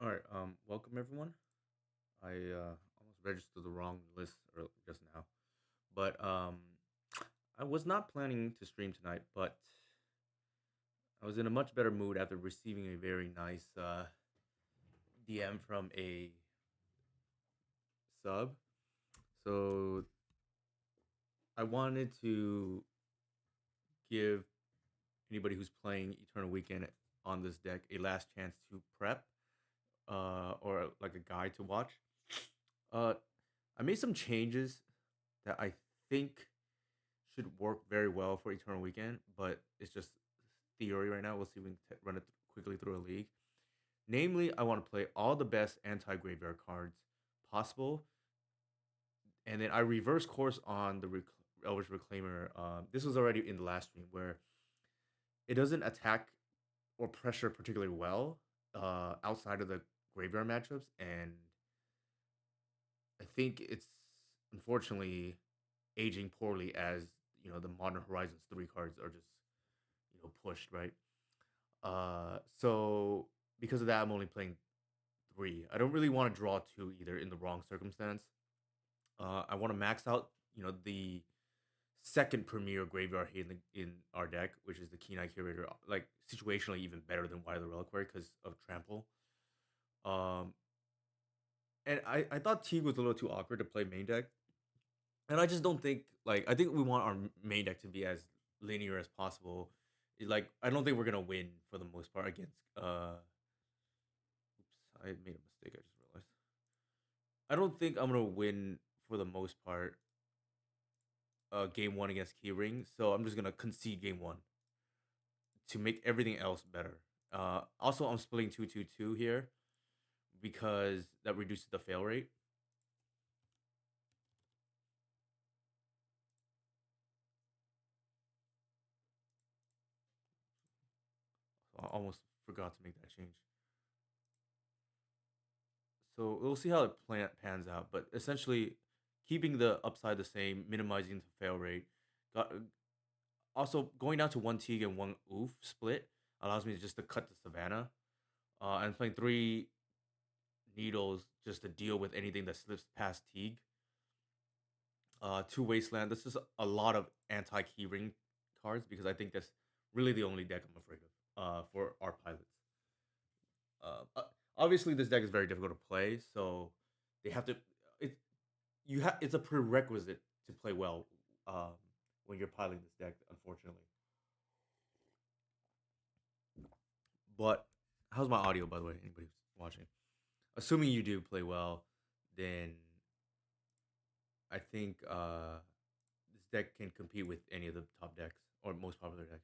All right. Welcome everyone. I almost registered the wrong list just now, but I was not planning to stream tonight, but I was in a much better mood after receiving a very nice DM from a sub. So I wanted to give anybody who's playing Eternal Weekend on this deck a last chance to prep, or like a guide to watch. Uh, I made some changes that I think should work very well for Eternal Weekend, but it's just theory right now. We'll see if we can run it quickly through a league. Namely, I want to play all the best anti graveyard cards possible, and then I reverse course on the Elvish Reclaimer. This was already in the last stream where it doesn't attack or pressure particularly well outside of the graveyard matchups, and I think it's unfortunately aging poorly as the Modern Horizons 3 cards are just pushed, right? So because of that, I'm only playing three. I don't really want to draw two either in the wrong circumstance. I want to max out, the second premier graveyard hit in our deck, which is the Keen Eye Curator, like situationally even better than Wily the Reliquary because of Trample. Um, and I thought Teague was a little too awkward to play main deck, and I just don't think I think we want our main deck to be as linear as possible. Like I don't think we're gonna win for the most part against oops, I made a mistake. I just realized. I don't think I'm gonna win for the most part. Game one against Keyring, so I'm just gonna concede game one to make everything else better. Also, I'm splitting 2-2-2 here because that reduces the fail rate. So I almost forgot to make that change. So we'll see how it pans out. But essentially, keeping the upside the same, minimizing the fail rate. Got, also, going down to one Teague and one Oof split allows me just to cut the Savannah. And playing three Needles just to deal with anything that slips past Teague. Two Wasteland. This is a lot of anti keyring cards because I think that's really the only deck I'm afraid of for our pilots. Obviously, this deck is very difficult to play, so they have to. It It's a prerequisite to play well um, when you're piloting this deck. Unfortunately, but how's my audio, by the way? Anybody who's watching? Assuming you do play well, then I think this deck can compete with any of the top decks or most popular decks.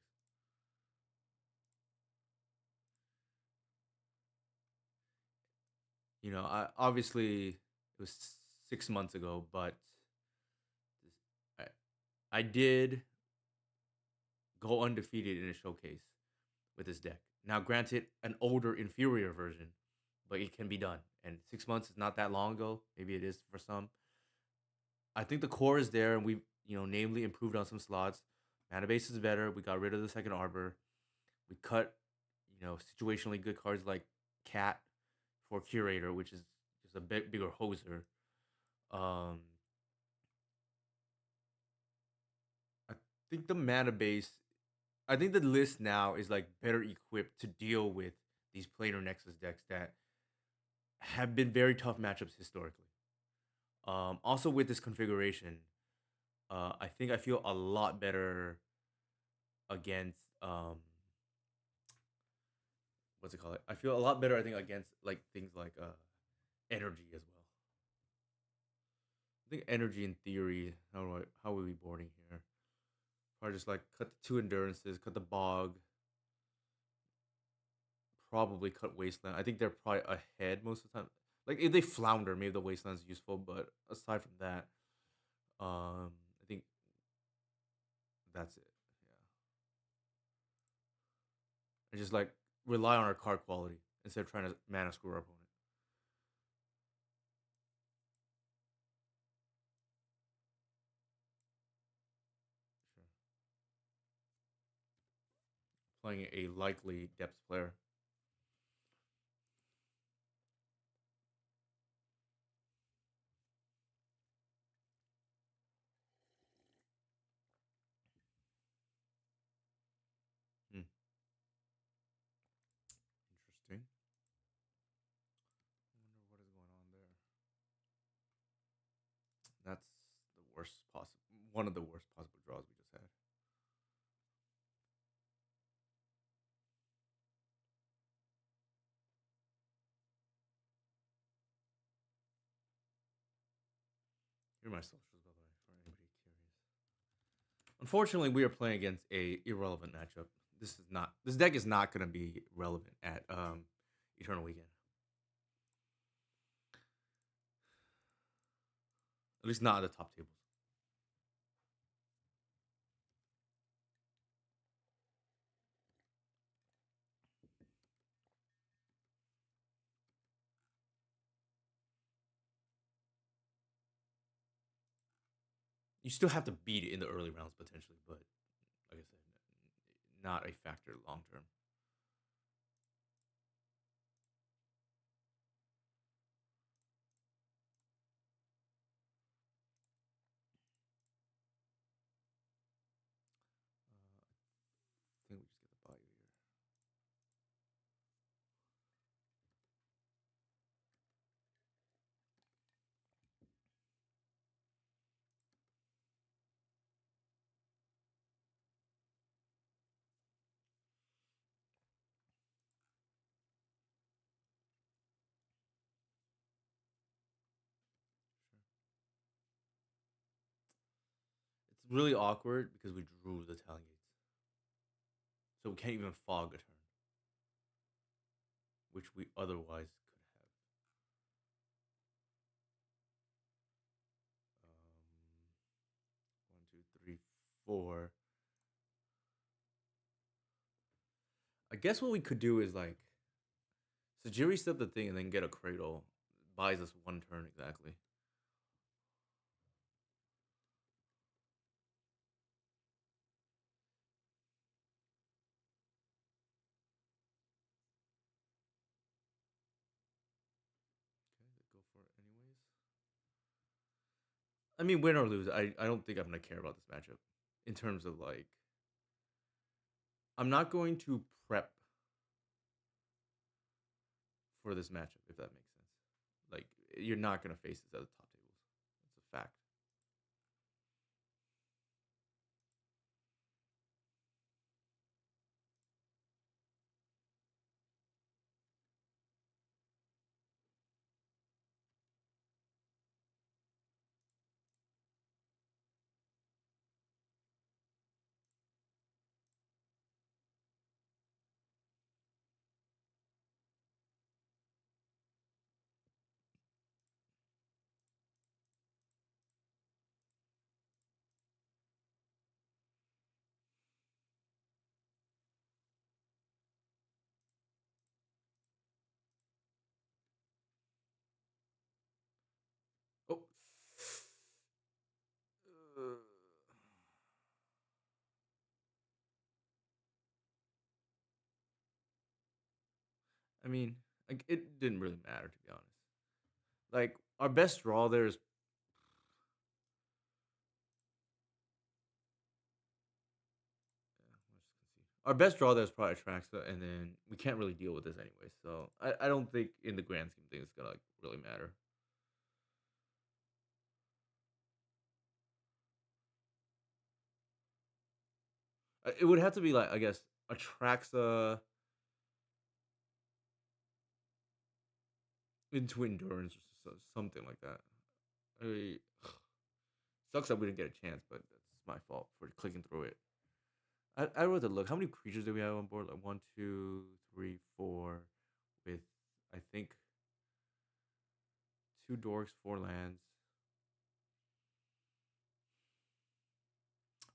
I obviously it was 6 months ago, but this, I I did go undefeated in a showcase with this deck. Now, granted, an older, inferior version, but it can be done. And 6 months is not that long ago. Maybe it is for some. I think the core is there, and we, namely improved on some slots. Mana base is better. We got rid of the second arbor. We cut, situationally good cards like Cat for Curator, which is just a bit bigger hoser. Um, I think the mana base. I think the list now is like better equipped to deal with these planar Nexus decks that have been very tough matchups historically. Also with this configuration, I think I feel a lot better against what's it called? I feel a lot better. I think against like things like energy as well. I think energy in theory. How are we boarding here? Probably just like cut the two endurances, cut the bog, probably cut wasteland. I think they're probably ahead most of the time. Like if they flounder, maybe the wasteland's useful. But aside from that, I think that's it. Yeah, and just like rely on our card quality instead of trying to mana screw our opponent. Sure. Playing a likely depth player. worst possible, one of the worst possible draws we just had. Here are my socials, by the way, for anybody curious. Unfortunately, we are playing against a irrelevant matchup. This deck is not going to be relevant at Eternal Weekend. At least not at the top tables. You still have to beat it in the early rounds potentially, but like I said, not a factor long term. I think we just get the bio here. It's really awkward because we drew the Italian Gates. So we can't even fog a turn, which we otherwise could have. One, two, three, four. I guess what we could do is like Sajiri step the thing and then get a Cradle. Buys us one turn exactly. Okay, go for it anyways. I mean, win or lose, I don't think I'm gonna care about this matchup. In terms of like, I'm not going to prep for this matchup if that makes sense. Like, you're not gonna face this at the top tables. It's a fact. Oh. Uh, I mean, like, it didn't really matter to be honest. Like, our best draw there is our best draw there is probably Traxa, and then we can't really deal with this anyway. So I don't think in the grand scheme of things it's gonna like really matter. It would have to be like I guess a Traxa into endurance or something like that. I, sucks that we didn't get a chance, but that's my fault for clicking through it. I wrote to look. How many creatures do we have on board? Like one, two, three, four, with I think two dorks, four lands.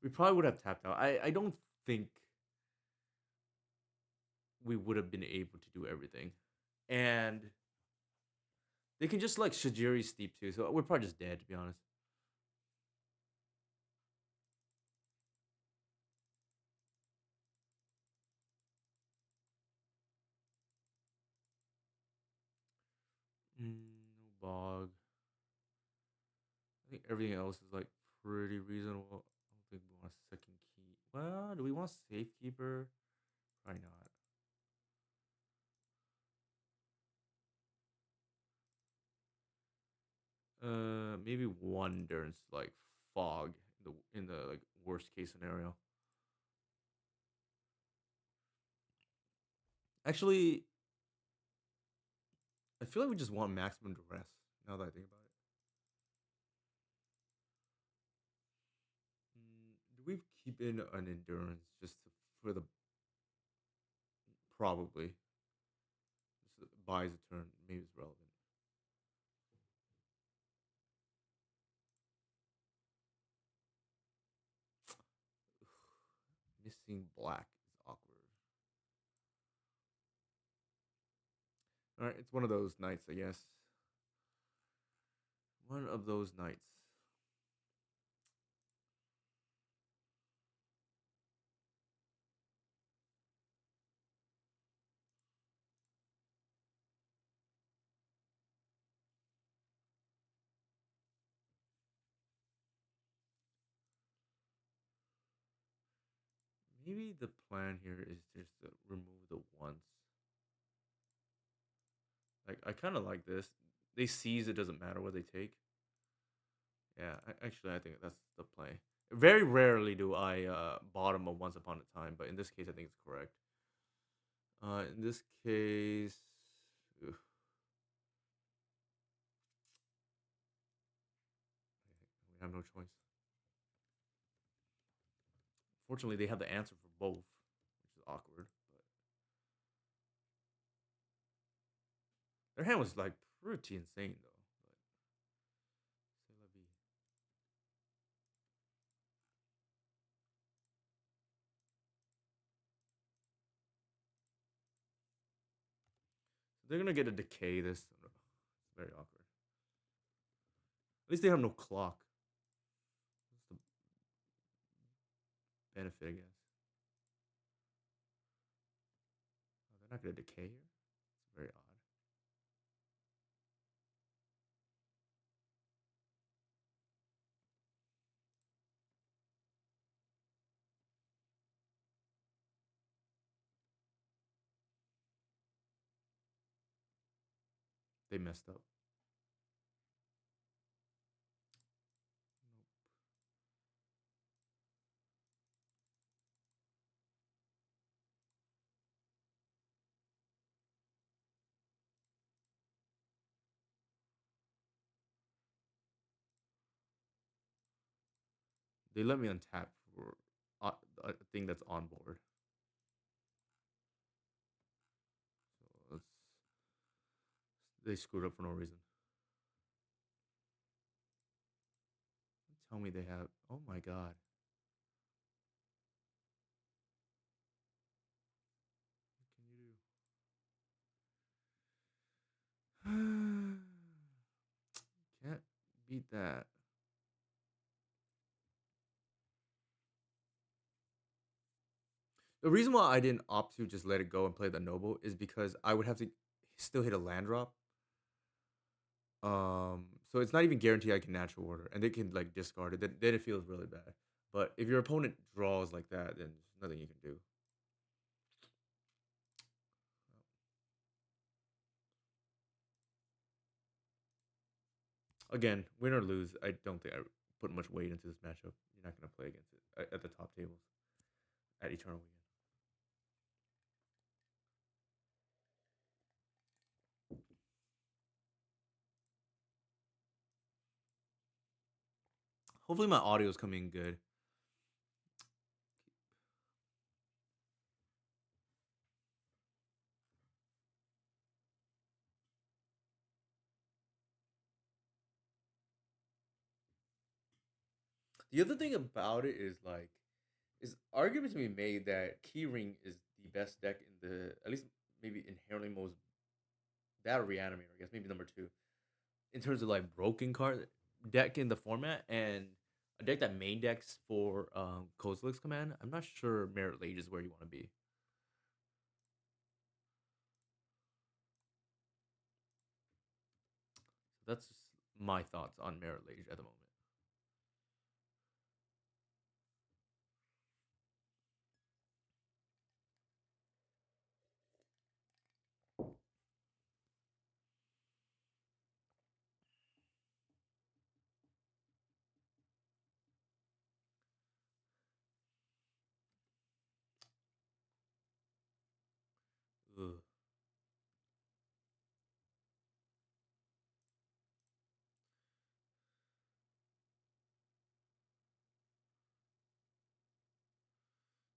We probably would have tapped out. I don't think we would have been able to do everything. And they can just like Shajiri Steep too, so we're probably just dead to be honest. No bog. I think everything else is like pretty reasonable. I don't think we want a second key. Well, do we want Safekeeper? Probably not. Maybe Wonder and like fog in the like worst case scenario. Actually, I feel like we just want maximum duress. Now that I think about it, do we keep in an endurance just for the probably just buys a turn? Maybe it's relevant. Missing black is awkward. All right, it's one of those nights, I guess. One of those nights. Maybe the plan here is just to remove the once. Like I kind of like this. They seize. It doesn't matter what they take. Yeah, actually, I think that's the play. Very rarely do I bottom a once upon a time, but in this case, I think it's correct. In this case, ugh, we have no choice. Fortunately, they have the answer for both, which is awkward. But their hand was like pretty insane though. But c'est la vie. So they're gonna get a decay. This it's very awkward. At least they have no clock. That's the benefit, I guess. Oh, they're not gonna decay here. It's very odd. They messed up. Nope. They let me untap for a thing that's on board. So let's. They screwed up for no reason. Tell me they have. Oh my god. What can you do? Can't beat that. The reason why I didn't opt to just let it go and play the noble is because I would have to still hit a land drop. So it's not even guaranteed I can natural order, and they can like discard it. Then it feels really bad. But if your opponent draws like that, then there's nothing you can do. Again, win or lose, I don't think I put much weight into this matchup. You're not going to play against it at the top tables at Eternal Weekend. Hopefully, my audio is coming good. The other thing about it is argument to be made that Keyring is the best deck in the at least maybe inherently most that or Reanimator, I guess maybe number two in terms of like broken card deck in the format and a deck that main decks for Kozilek's command. I'm not sure Merit Lage is where you want to be. So that's just my thoughts on Merit Lage at the moment.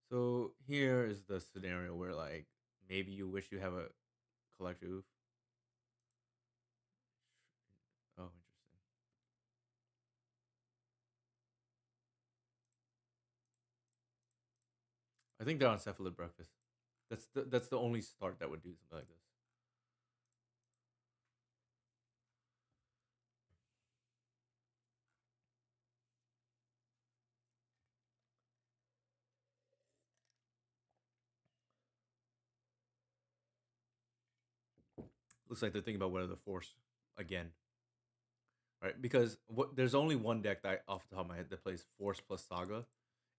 So here is the scenario where like maybe you wish you have a collective. Oh, interesting. I think they're on Cephalid Breakfast. That's the only start that would do something like this. Looks like they're thinking about whether the force again, right? Because there's only one deck that off the top of my head that plays force plus saga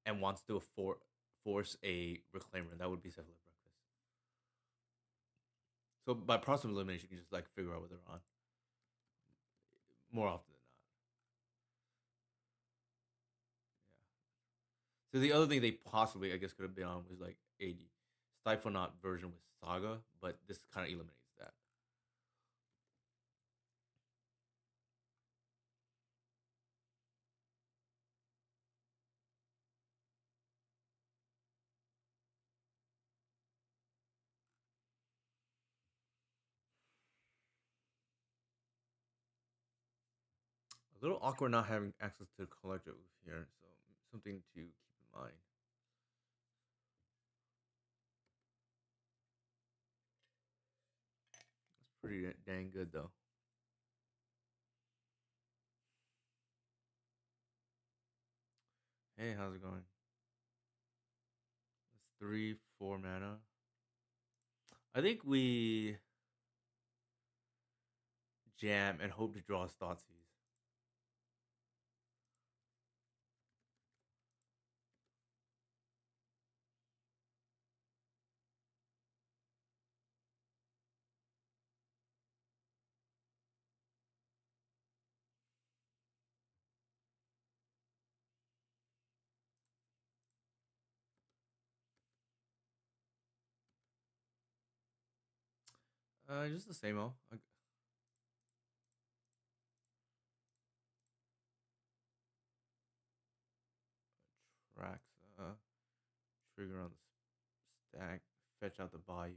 and wants to force a reclaimer, and that would be Cephalid Breakfast. So by process of elimination, you can just like figure out what they're on more often than not. Yeah. So the other thing they possibly, I guess, could have been on was like a Stiflenaut version with Saga, but this kind of eliminates that. A little awkward not having access to collector here, so something to keep in mind. It's pretty dang good though. Hey, how's it going? It's 3, 4 mana. I think we jam and hope to draw Thoughtseize. Just the same old. Tracks. Trigger on the stack. Fetch out the Bayou.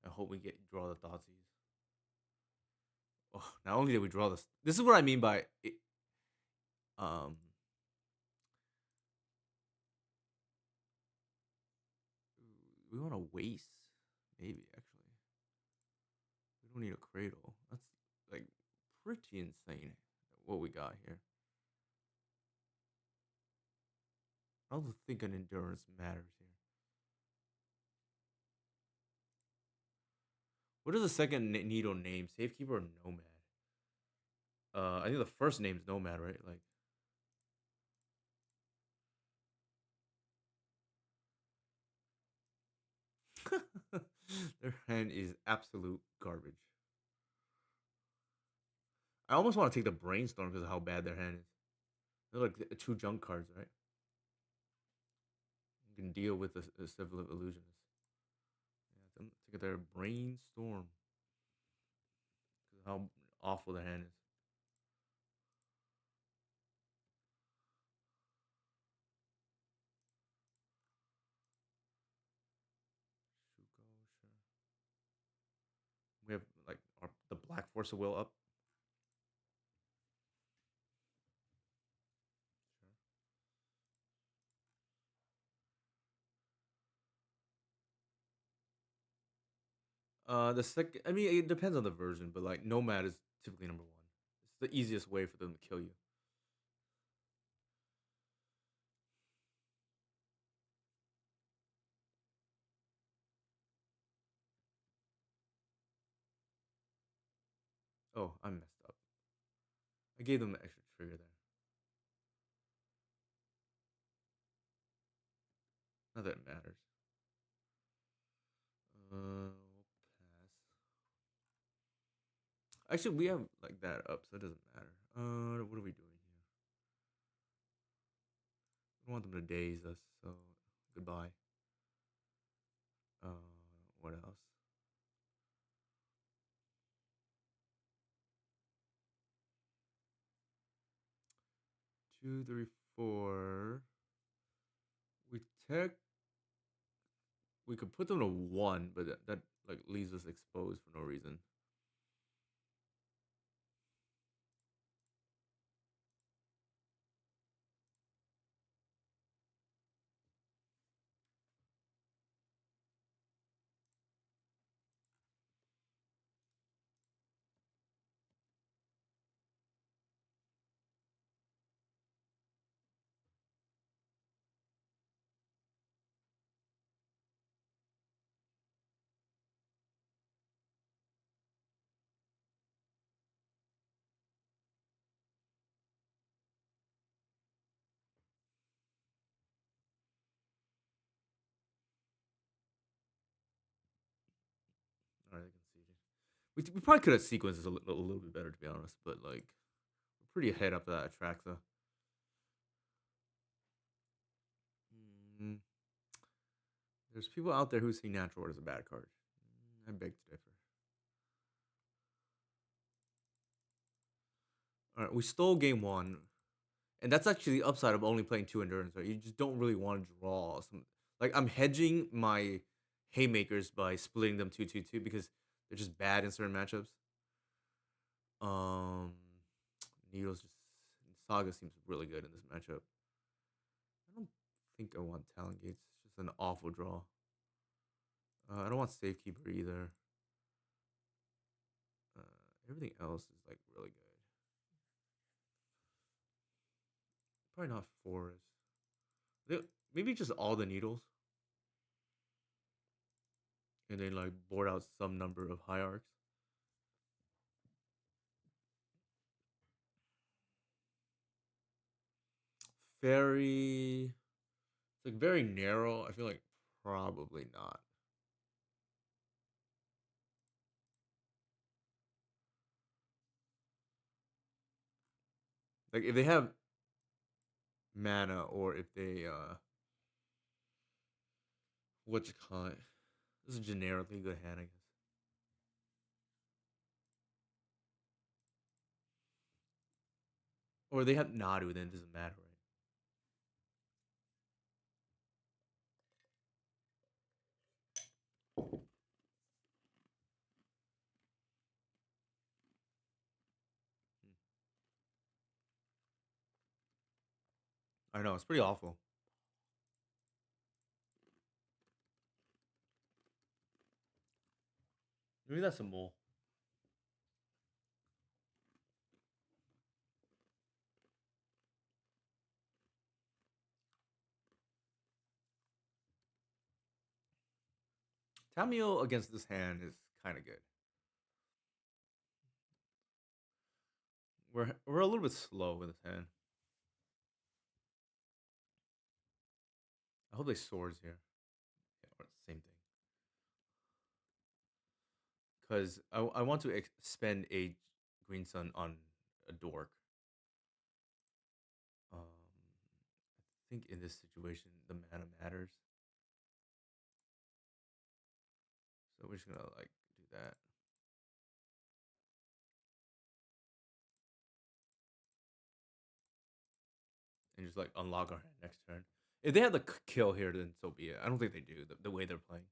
And hope we get draw the Thoughtseize. Oh, not only did we draw this. This is what I mean by it, um. We want to waste, maybe actually. We don't need a cradle. That's like pretty insane. What we got here. I don't think an endurance matters here. What is the second needle name? Safekeeper or Nomad? I think the first name's Nomad, right? Like their hand is absolute garbage. I almost want to take the brainstorm because of how bad their hand is. They're like two junk cards, right? You can deal with a civil illusionist. Yeah, take their brainstorm because of how awful their hand is. Shuko, sure. We have like the Black Force of Will up. The second, I mean, it depends on the version, but like Nomad is typically number one. It's the easiest way for them to kill you. Oh, I messed up. I gave them an extra trigger there. Not that it matters. We'll pass. Actually, we have like that up, so it doesn't matter. What are we doing here? We don't want them to daze us, so goodbye. Uh, what else? 2, 3, 4. We tech. we could put them to 1, but that like leaves us exposed for no reason. All right, I can see. We probably could have sequenced this a little bit better, to be honest. But like, we're pretty ahead up that track, though. Mm, there's people out there who see natural art as a bad card. I beg to differ. All right, we stole game 1, and that's actually the upside of only playing 2 endurance. Right, you just don't really want to draw some. Like I'm hedging my haymakers by splitting them 2-2-2 because they're just bad in certain matchups. Um, Needles just Saga seems really good in this matchup. I don't think I want Talon Gates. It's just an awful draw. I don't want Safekeeper either. Uh, Everything else is like really good. Probably not Forest. Maybe just all the needles, and then like board out some number of hierarchs. Very, it's like very narrow. I feel like probably not. Like if they have mana, or if they what you call it? This is a generically good hand, I guess. Or they have Nadu, then it doesn't matter, right? I know it's pretty awful. Maybe that's a mole. Tamio against this hand is kind of good. We're a little bit slow with this hand. I hope they swords here. Yeah, or same thing. Because I want to spend a green sun on a dork. I think in this situation the mana matters, so we're just gonna like do that. And just like unlock our hand next turn. If they have the kill here, then so be it. I don't think they do the way they're playing.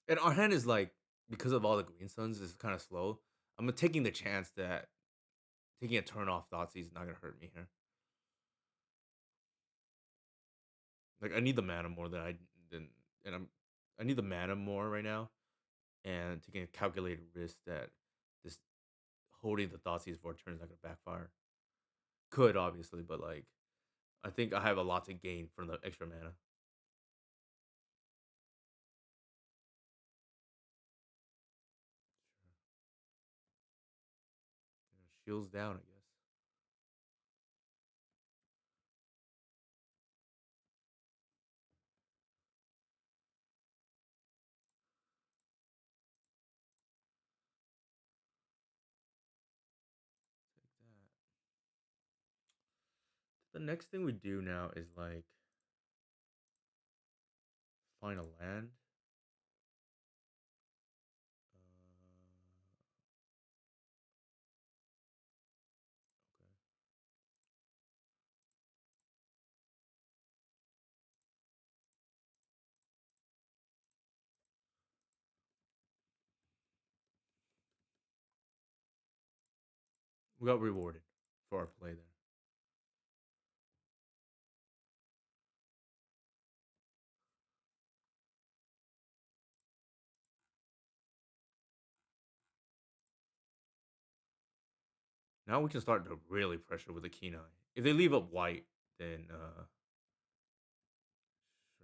And our hand is like, because of all the green suns, is kind of slow. I'm taking the chance that taking a turn off Thoughtseize is not gonna hurt me here. Like I need the mana more than and I need the mana more right now, and taking a calculated risk that this holding the Thoughtseize for a turn is not gonna backfire. Could obviously, but like I think I have a lot to gain from the extra mana. Shields down, I guess. Take that. The next thing we do now is like find a land. We got rewarded for our play there. Now we can start to really pressure with the keen eye. If they leave up white, then sure,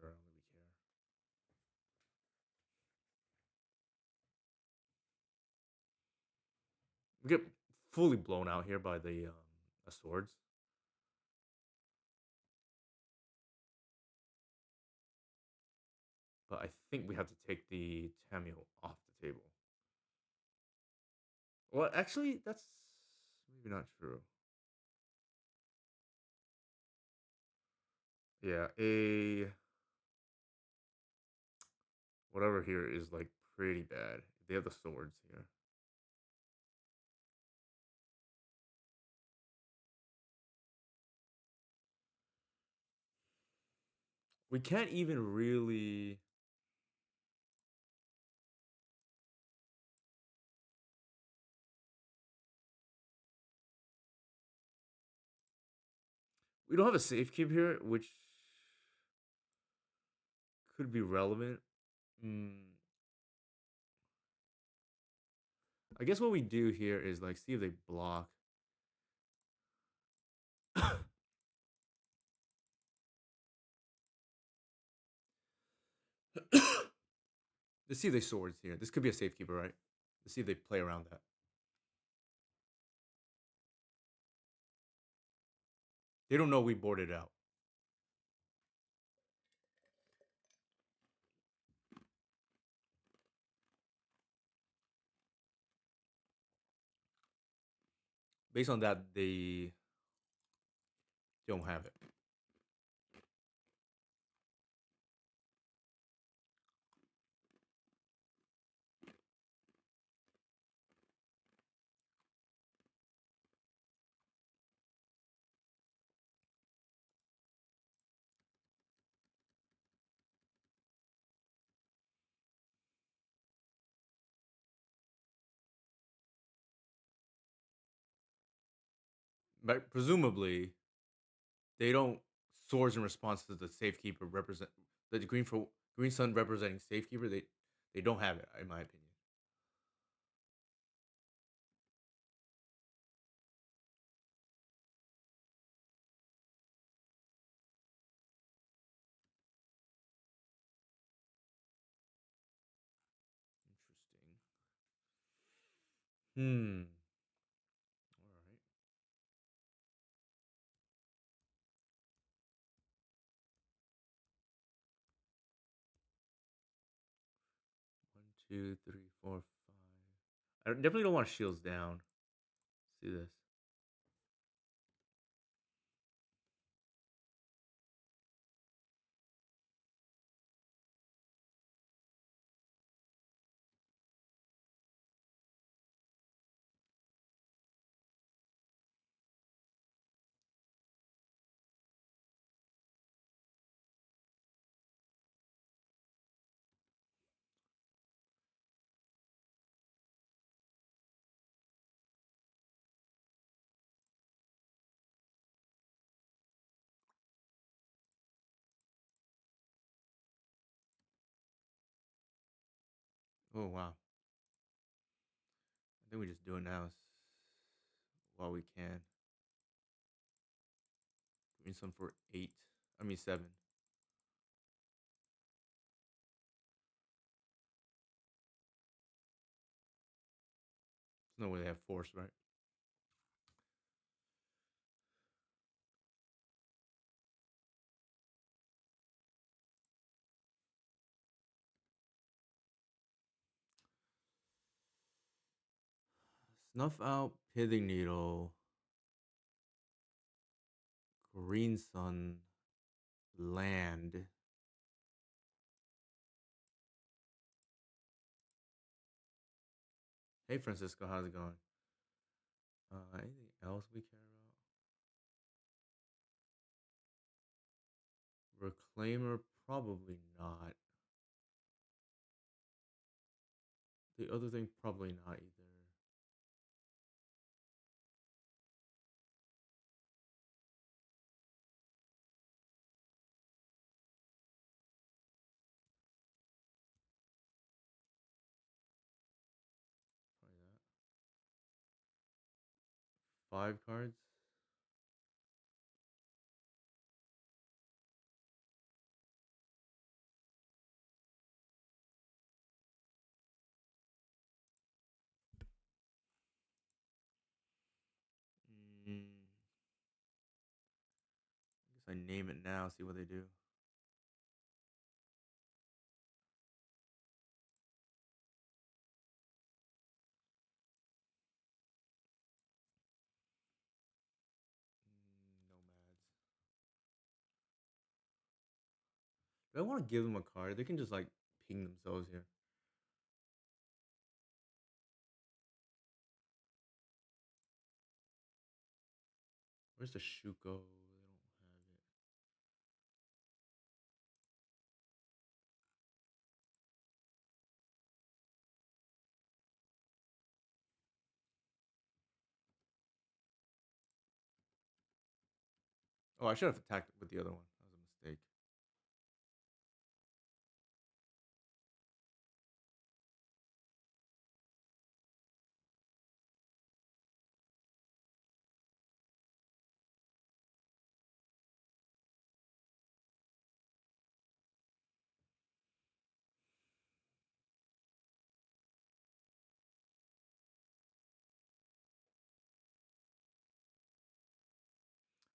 I don't really care. We get fully blown out here by the swords. But I think we have to take the Tamil off the table. Well, actually, that's maybe not true. Yeah, a whatever here is like pretty bad. They have the swords here. We can't even really. We don't have a safe keep here, which could be relevant. Mm, I guess what we do here is like see if they block. Let's see if they swords here. This could be a safekeeper, right? Let's see if they play around that. They don't know we boarded out. Based on that, they don't have it. But presumably, they don't swords in response to the safekeeper represent the green sun representing safekeeper. They don't have it, in my opinion. Interesting. Hmm. All right. 1, 2, 3, 4, 5. I definitely don't want shields down. Let's do this. Oh wow. I think we just do it now while we can. Green sun for 8. I mean 7. There's no way they have force, right? Snuff out pithing needle. Green sun. Land. Hey Francisco, how's it going? Anything else we care about? Reclaimer, probably not. The other thing, probably not either. 5 cards. Mm, I guess I name it now. See what they do. Nomads. Do I want to give them a card? They can just like ping themselves here. Where's the Shuko? They don't have it. Oh, I should have attacked with the other one. That was a mistake.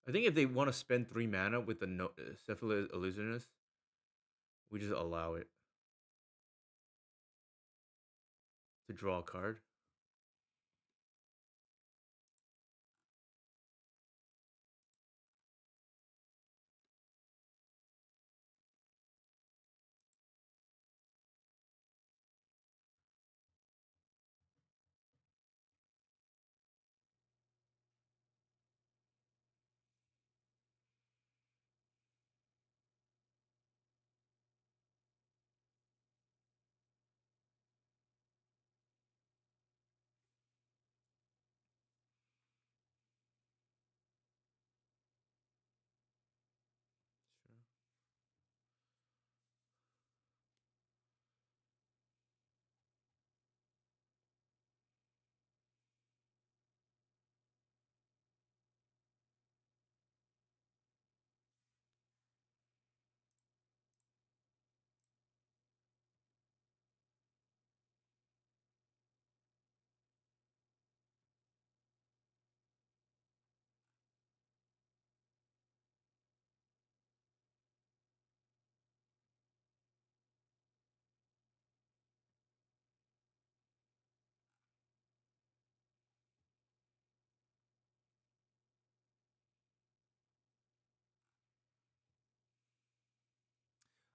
I think if they want to spend 3 mana with the Cephalid Illusionist, we just allow it to draw a card. Sure.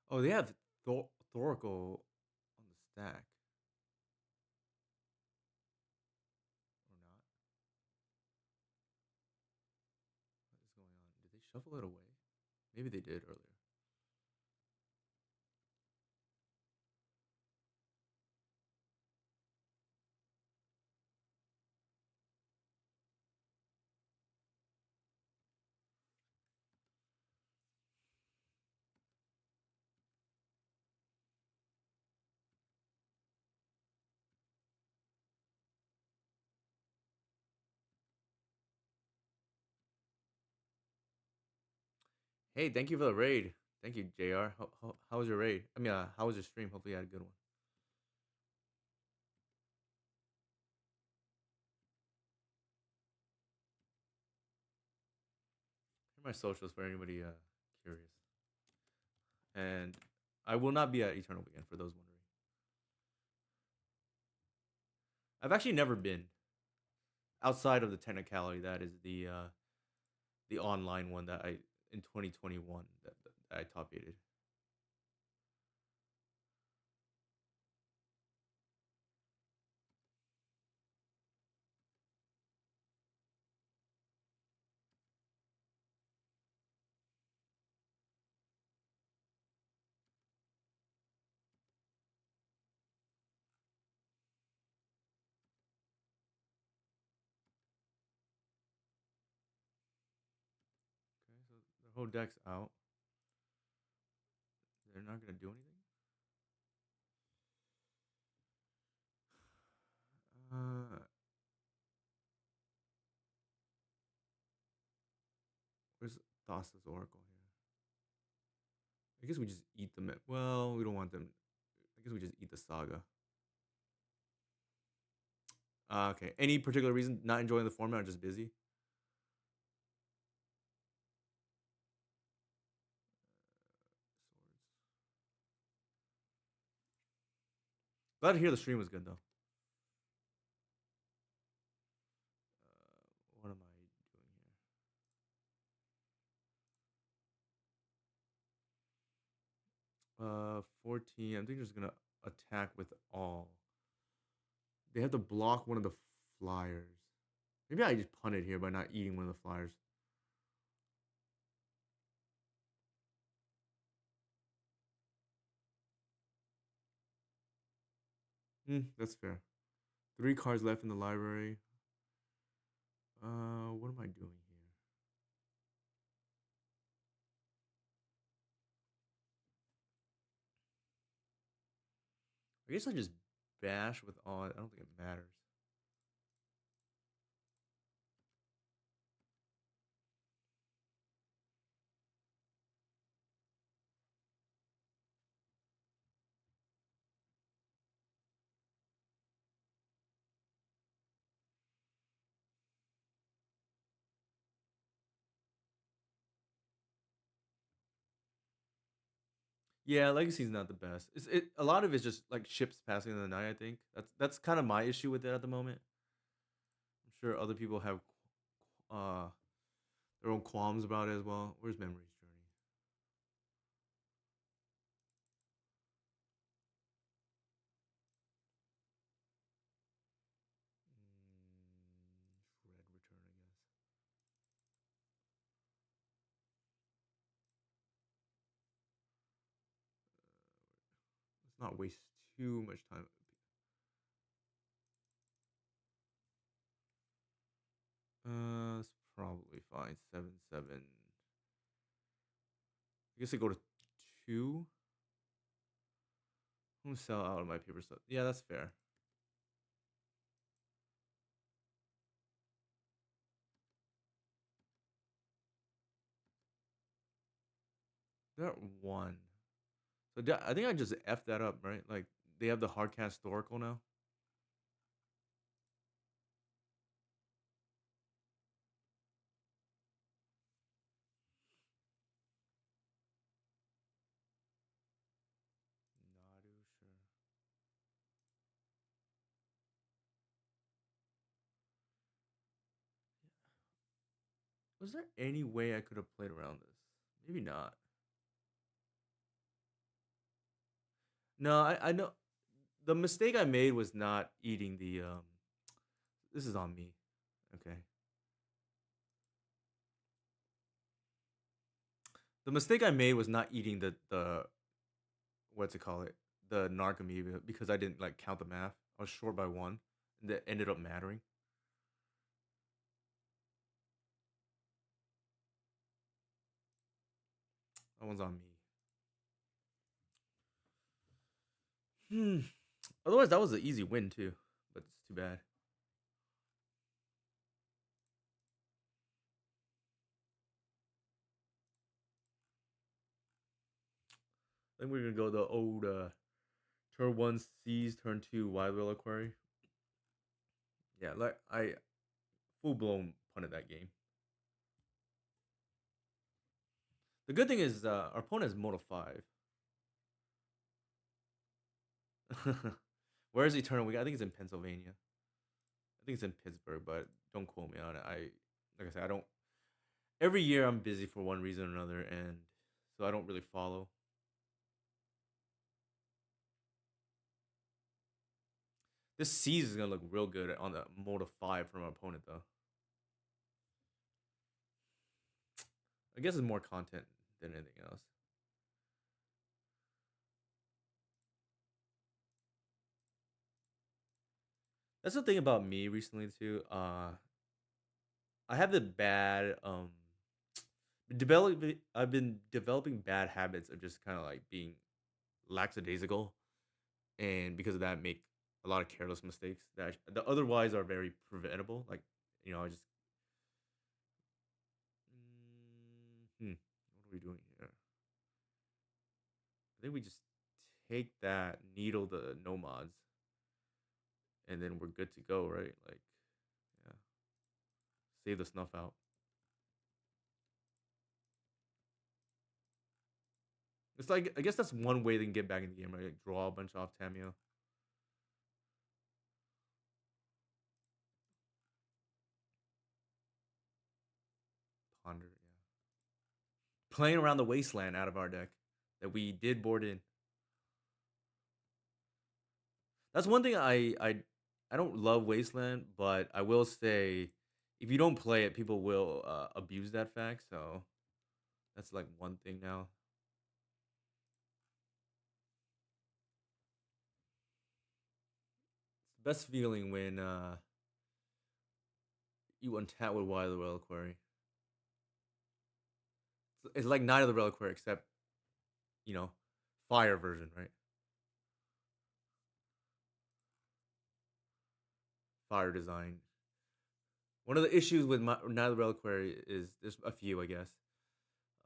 Oh, they have Thoracle on the stack. Or not. What is going on? Did they shuffle it away? Maybe they did earlier. Hey, thank you for the raid. Thank you, JR. How was your raid? I mean, how was your stream? Hopefully you had a good one. Here are my socials for anybody curious. And I will not be at Eternal Weekend for those wondering. I've actually never been outside of the technicality that is the online one that I in 2021 that I top aided. Okay, so the whole deck's out. They're not gonna do anything. Uh, Thassa's Oracle here. I guess we just eat them. Well, we don't want them. I guess we just eat the Saga. Okay. Any particular reason? Not enjoying the format or just busy? Glad to hear the stream was good though. What am I doing here? 14. I think they're just gonna attack with all. They have to block one of the flyers. Maybe I just punted here by not eating one of the flyers. That's fair. 3 cards left in the library. What am I doing here? I guess I just bash with all. I don't think it matters. Yeah, Legacy's not the best. A lot of it's just like ships passing in the night. I think that's kind of my issue with it at the moment. I'm sure other people have uh their own qualms about it as well. Where's Memory's Journey? Red Return, I guess. Let's not waste too much time. It's probably fine. 7/7. I guess I go to 2. I'm gonna sell out of my paper stuff. Yeah, that's fair. They're at 1. So I think I just F that up, right? Like they have the hardcast Oracle now. Nadu, sure. Was there any way I could have played around this? Maybe not. No, I know the mistake I made was not eating the this is on me. Okay. The mistake I made was not eating the what's it call it? The Narcomoeba because I didn't like count the math. I was short by 1 and that ended up mattering. That one's on me. Otherwise that was an easy win too, but it's too bad. Then we're gonna go the old turn 1 Seas, turn 2 Wild Reliquary. Yeah, like I full blown punted that game. The good thing is our opponent has Moto 5. Where is Eternal Week? I think it's in Pennsylvania. I think it's in Pittsburgh, but don't quote me on it. Like I said, I don't. Every year I'm busy for one reason or another, and so I don't really follow. This Seas is gonna look real good on the Moto 5 from our opponent, though. I guess it's more content than anything else. That's the thing about me recently too. I have the bad I've been developing bad habits of just kind of like being lackadaisical, and because of that, make a lot of careless mistakes that otherwise are very preventable. Like I just What are we doing here? I think we just take that, needle the nomads, and then we're good to go, right? Like, yeah, save the snuff out. It's like I guess that's one way they can get back in the game, right? Like draw a bunch off Tamio. Ponder, yeah. Playing around the wasteland out of our deck that we did board in. That's one thing I don't love wasteland, but I will say if you don't play it, people will abuse that fact. So that's like one thing now. It's the best feeling when you untap with Why the Reliquary. It's like Night of the Reliquary, except you know, fire version, right? Fire design. One of the issues with Night of the Reliquary is there's a few, I guess.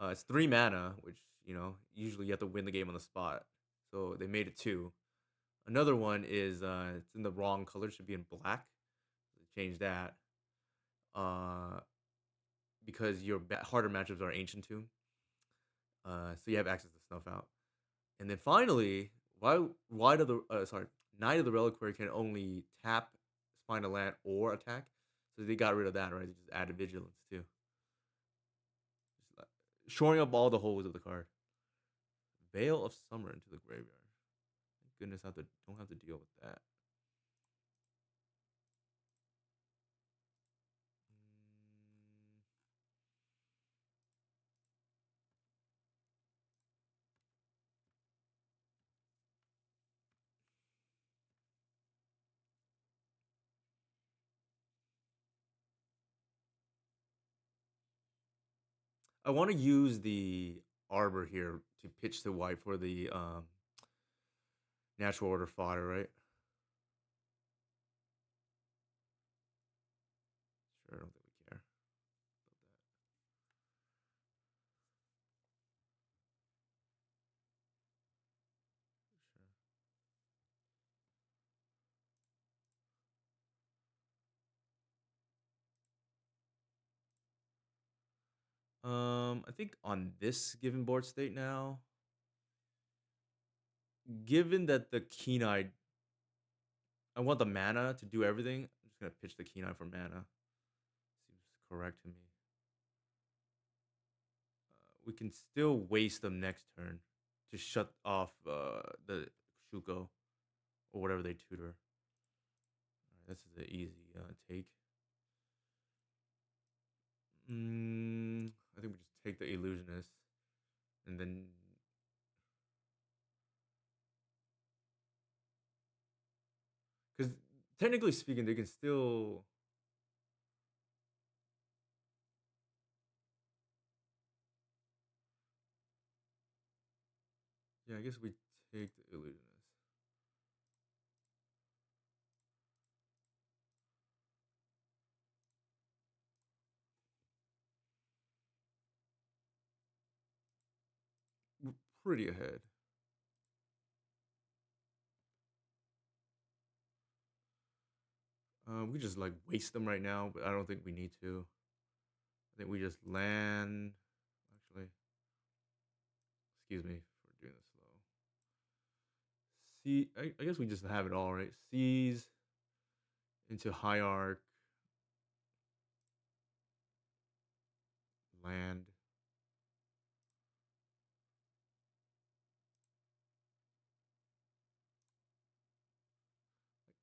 It's 3 mana, which usually you have to win the game on the spot. So they made it 2. Another one is it's in the wrong color; it should be in black. They changed that because your harder matchups are Ancient Tomb, so you have access to Snuff Out. And then finally, why do the Knight of the Reliquary can only tap, find a land, or attack. So they got rid of that, right? They just added Vigilance too, just, shoring up all the holes of the card. Veil of Summer into the graveyard. Thank goodness, don't have to deal with that. I want to use the Arbor here to pitch to white for the natural order fodder, right? Sure, I don't think we care about that. Sure. I think on this given board state now, given that the Keen-Eye, I want the mana to do everything. I'm just gonna pitch the Keen-Eye for mana. Seems correct to me. We can still waste them next turn to shut off the Shuko or whatever they tutor. This is an easy take. I think we just take the Illusionist and then. Because technically speaking, they can still. Yeah, I guess we take the Illusionist. We're pretty ahead. We just like waste them right now, but I don't think we need to. I think we just land. Actually, excuse me for doing this slow. See, I guess we just have it all right. Seize into Hierarch, land.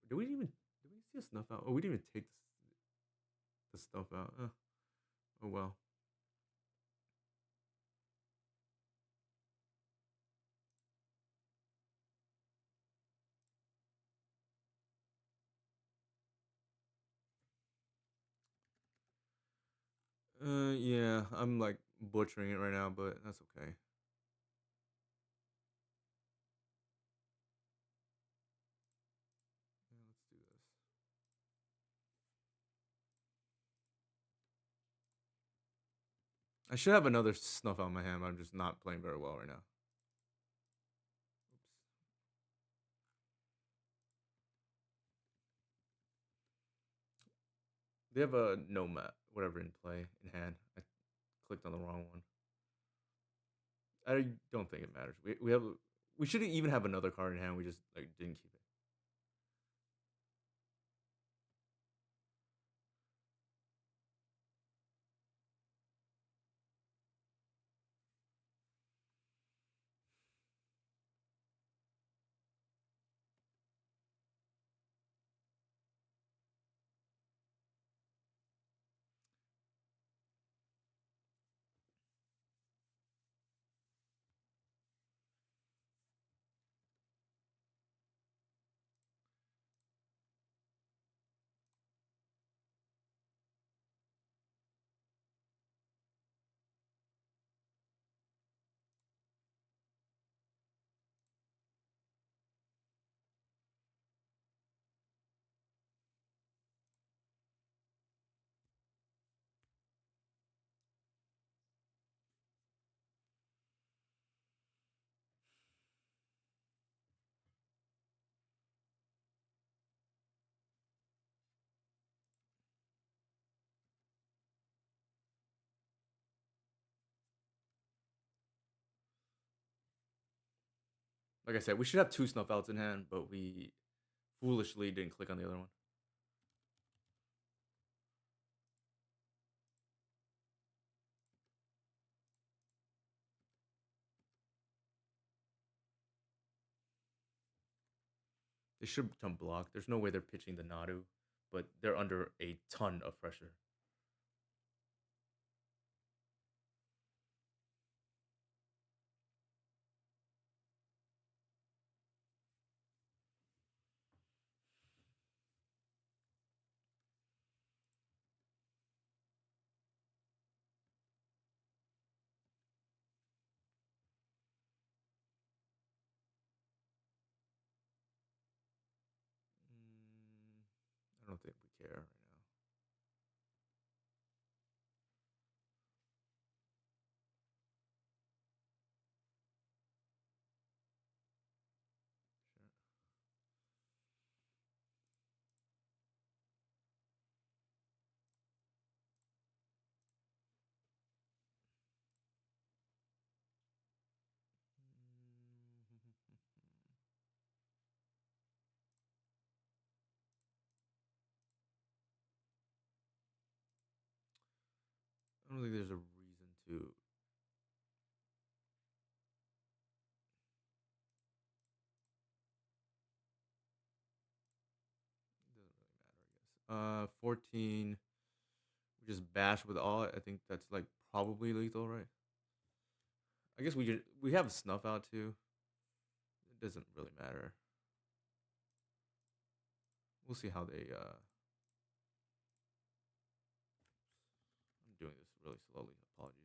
Did we see a snuff out? Oh, we didn't even take the stuff out. Oh well. Yeah, I'm like butchering it right now, but that's okay. Yeah, let's do this. I should have another snuff out in my hand. I'm just not playing very well right now. They have a nomad, whatever in play in hand. I clicked on the wrong one. I don't think it matters. We should even have another card in hand. We just like didn't keep it. Like I said, we should have two snuff outs in hand, but we foolishly didn't click on the other one. They should jump block. There's no way they're pitching the Nadu, but they're under a ton of pressure. I don't think we care right now. I don't think there's a reason to. It doesn't really matter, I guess. 14. We just bash with all. I think that's like probably lethal, right? I guess we have a snuff out too. It doesn't really matter. We'll see how they. I'm doing this really slowly. Apologies.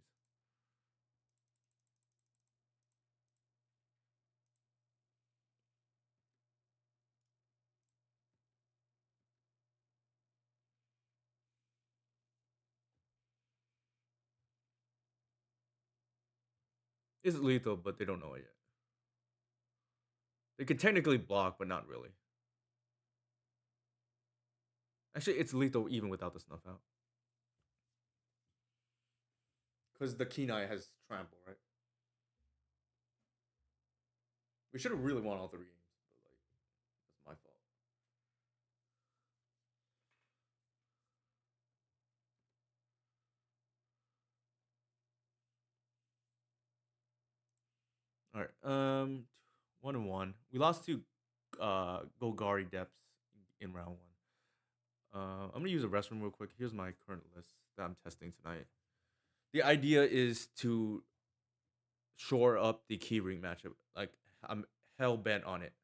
It's lethal, but they don't know it yet. They can technically block, but not really. Actually, it's lethal even without the snuff out. Because the keen eye has trample, right? We should have really won all 3 games, but like that's my fault. All right. 1-1. We lost to Golgari depths in round 1. I'm gonna use a restroom real quick. Here's my current list that I'm testing tonight. The idea is to shore up the keyring matchup. Like I'm hell bent on it.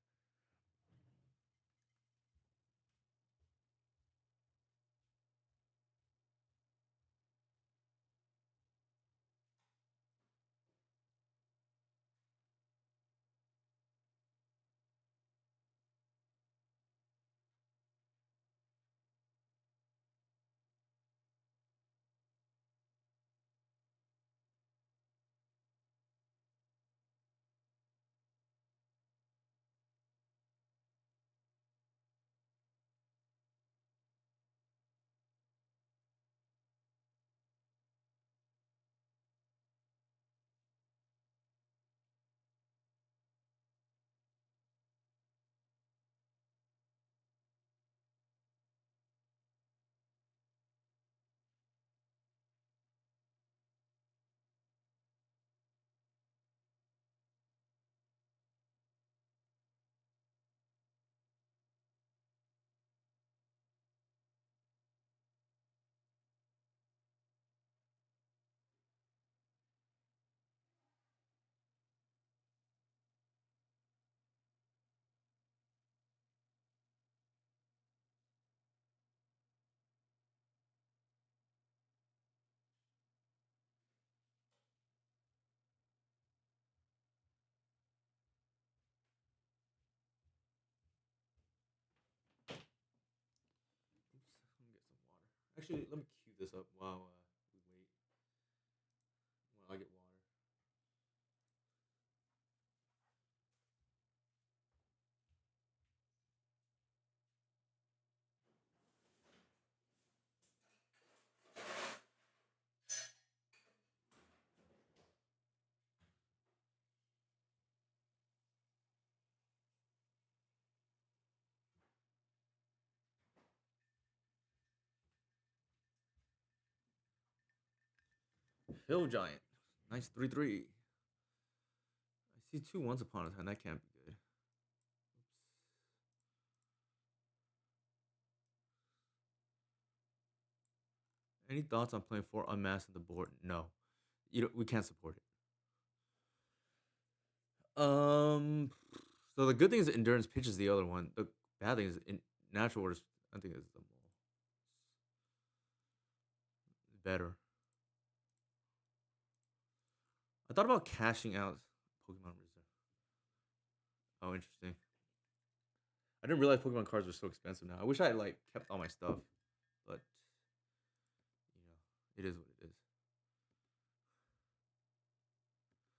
Actually, let me cue this up while we wait. While I get water. Hill Giant. Nice 3-3. I see two once upon a time. That can't be good. Oops. Any thoughts on playing 4 unmasked on the board? No. We can't support it. So the good thing is endurance pitch is the other one. The bad thing is in natural orders. I think is the better. I thought about cashing out Pokemon Reserve. Oh, interesting. I didn't realize Pokemon cards were so expensive now. I wish I had like kept all my stuff, but it is what it is.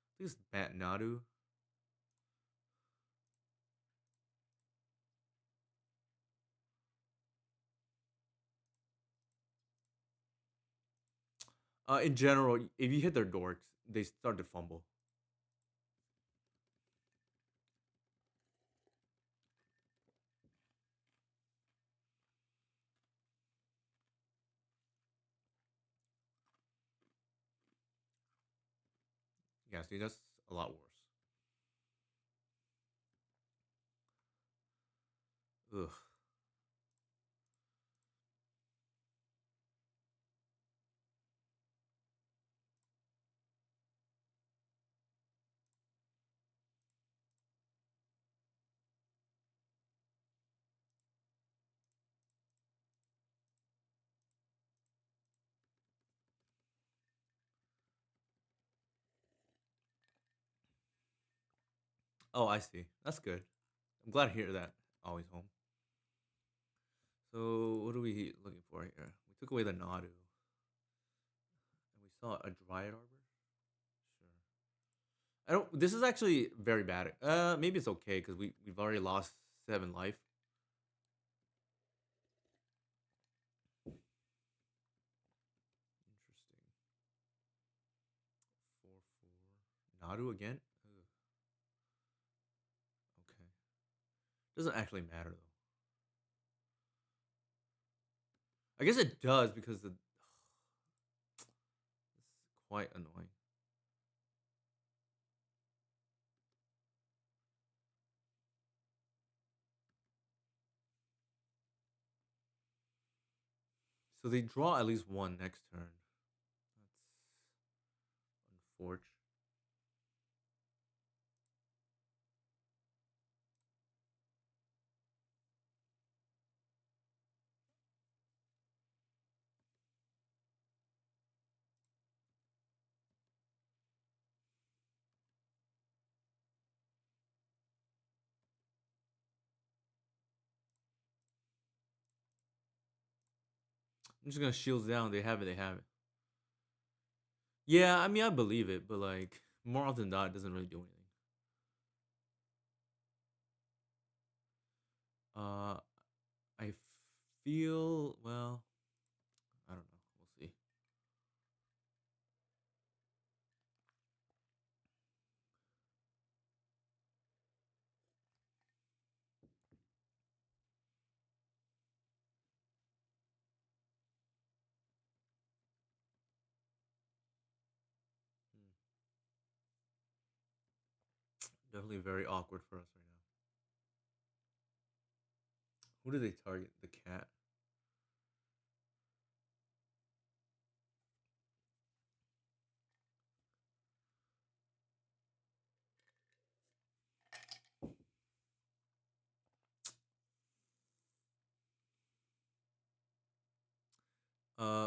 I think it's Bant Nadu. In general, if you hit their dorks, they start to fumble. Yeah, see, that's a lot worse. Ugh. Oh, I see. That's good. I'm glad to hear that. Always home. So what are we looking for here? We took away the Nadu, and we saw a Dryad Arbor. Sure. I don't. This is actually very bad. Maybe it's okay because we've already lost 7 life. Interesting. 4-4. Nadu again. Ugh. Okay. Doesn't actually matter though. I guess it does because the. This is quite annoying. So they draw at least one next turn. That's unfortunate. I'm just gonna shields down. They have it. They have it. Yeah, I mean I believe it, but like more often than not, it doesn't really do anything. Uh, I feel well. I don't know. We'll see. Hmm. Definitely very awkward for us right now. Who do they target? The cat.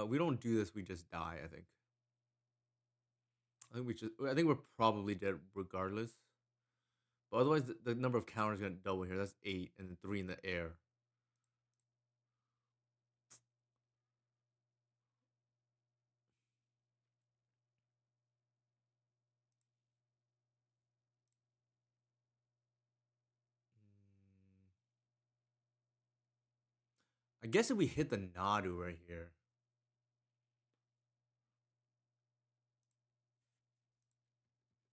We don't do this. We just die. I think. I think we just. I think we're probably dead regardless. But otherwise, the number of counters gonna double here. That's 8, and then 3 in the air. I guess if we hit the Nadu right here,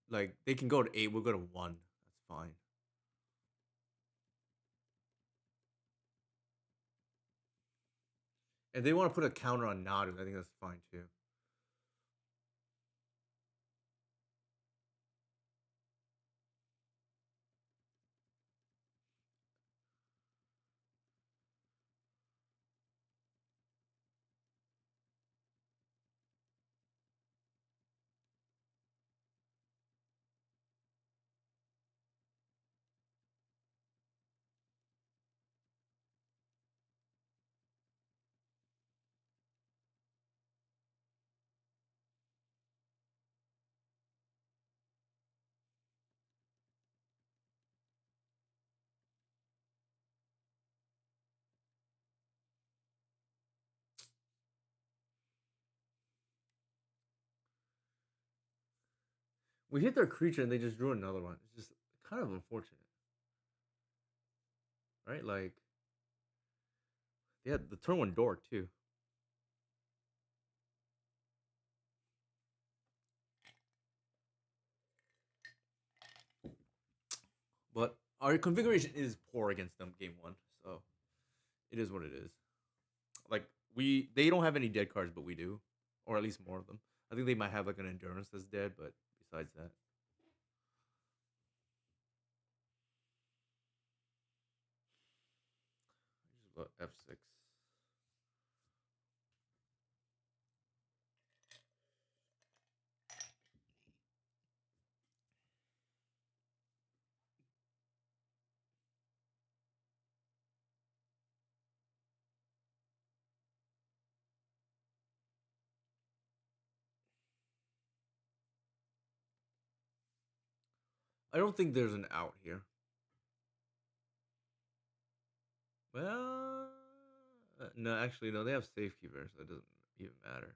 like they can go to 8, we'll go to 1. That's fine. If they want to put a counter on Nadu, I think that's fine too. We hit their creature and they just drew another one. It's just kind of unfortunate, right? Like, yeah, the turn one dork too. But our configuration is poor against them game one, so it is what it is. Like they don't have any dead cards, but we do, or at least more of them. I think they might have like an endurance that's dead, but besides that, just F6. I don't think there's an out here. Well, no, actually, no. They have safekeeper, so it doesn't even matter.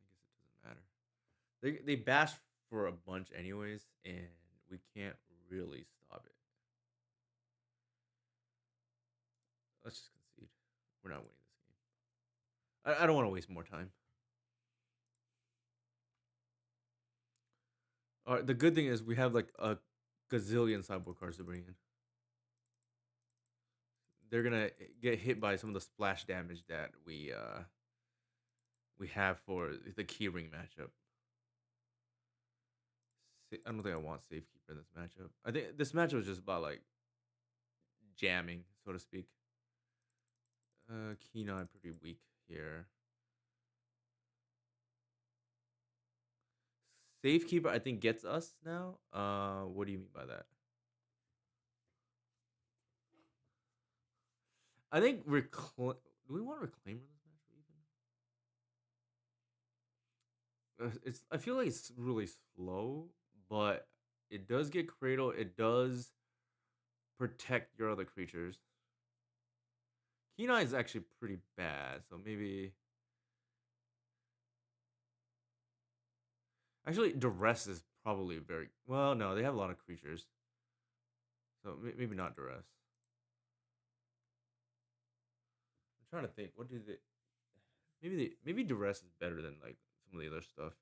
I guess it doesn't matter. They bash for a bunch anyways, and we can't really stop it. Let's just concede. We're not winning this game. I don't want to waste more time. All right, the good thing is we have like a gazillion sideboard cards to bring in. They're gonna get hit by some of the splash damage that we have for the keyring matchup. I don't think I want safekeeper in this matchup. I think this matchup is just about like jamming, so to speak. Keenan pretty weak here. Safekeeper, I think, gets us now. What do you mean by that? I think do we want reclaimer in this match even? It's. I feel like it's really slow, but it does get cradle. It does protect your other creatures. Keenan is actually pretty bad, so maybe. Actually, duress is probably very well. No, they have a lot of creatures, so maybe not duress. I'm trying to think. What do they? Maybe duress is better than like some of the other stuff.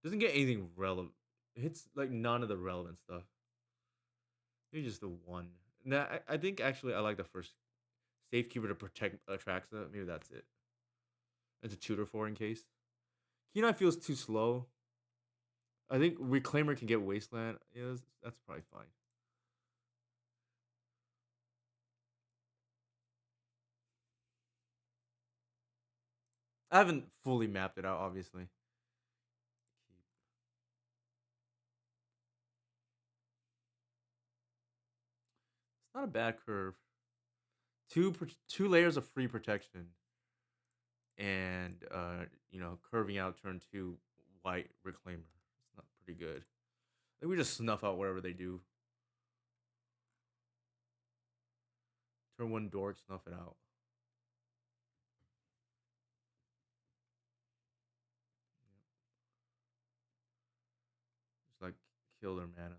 Doesn't get anything relevant. It hits like none of the relevant stuff. Maybe just the one. Nah, I think actually I like the first safekeeper to protect Atraxa. Maybe that's it. It's a tutor for in case. Kenai feels too slow. I think Reclaimer can get Wasteland. Yeah, that's probably fine. I haven't fully mapped it out, obviously. It's not a bad curve. Two layers of free protection, and curving out turn 2 white Reclaimer. It's not pretty good. I think we just snuff out whatever they do. Turn one dork, snuff it out. Just like kill their mana.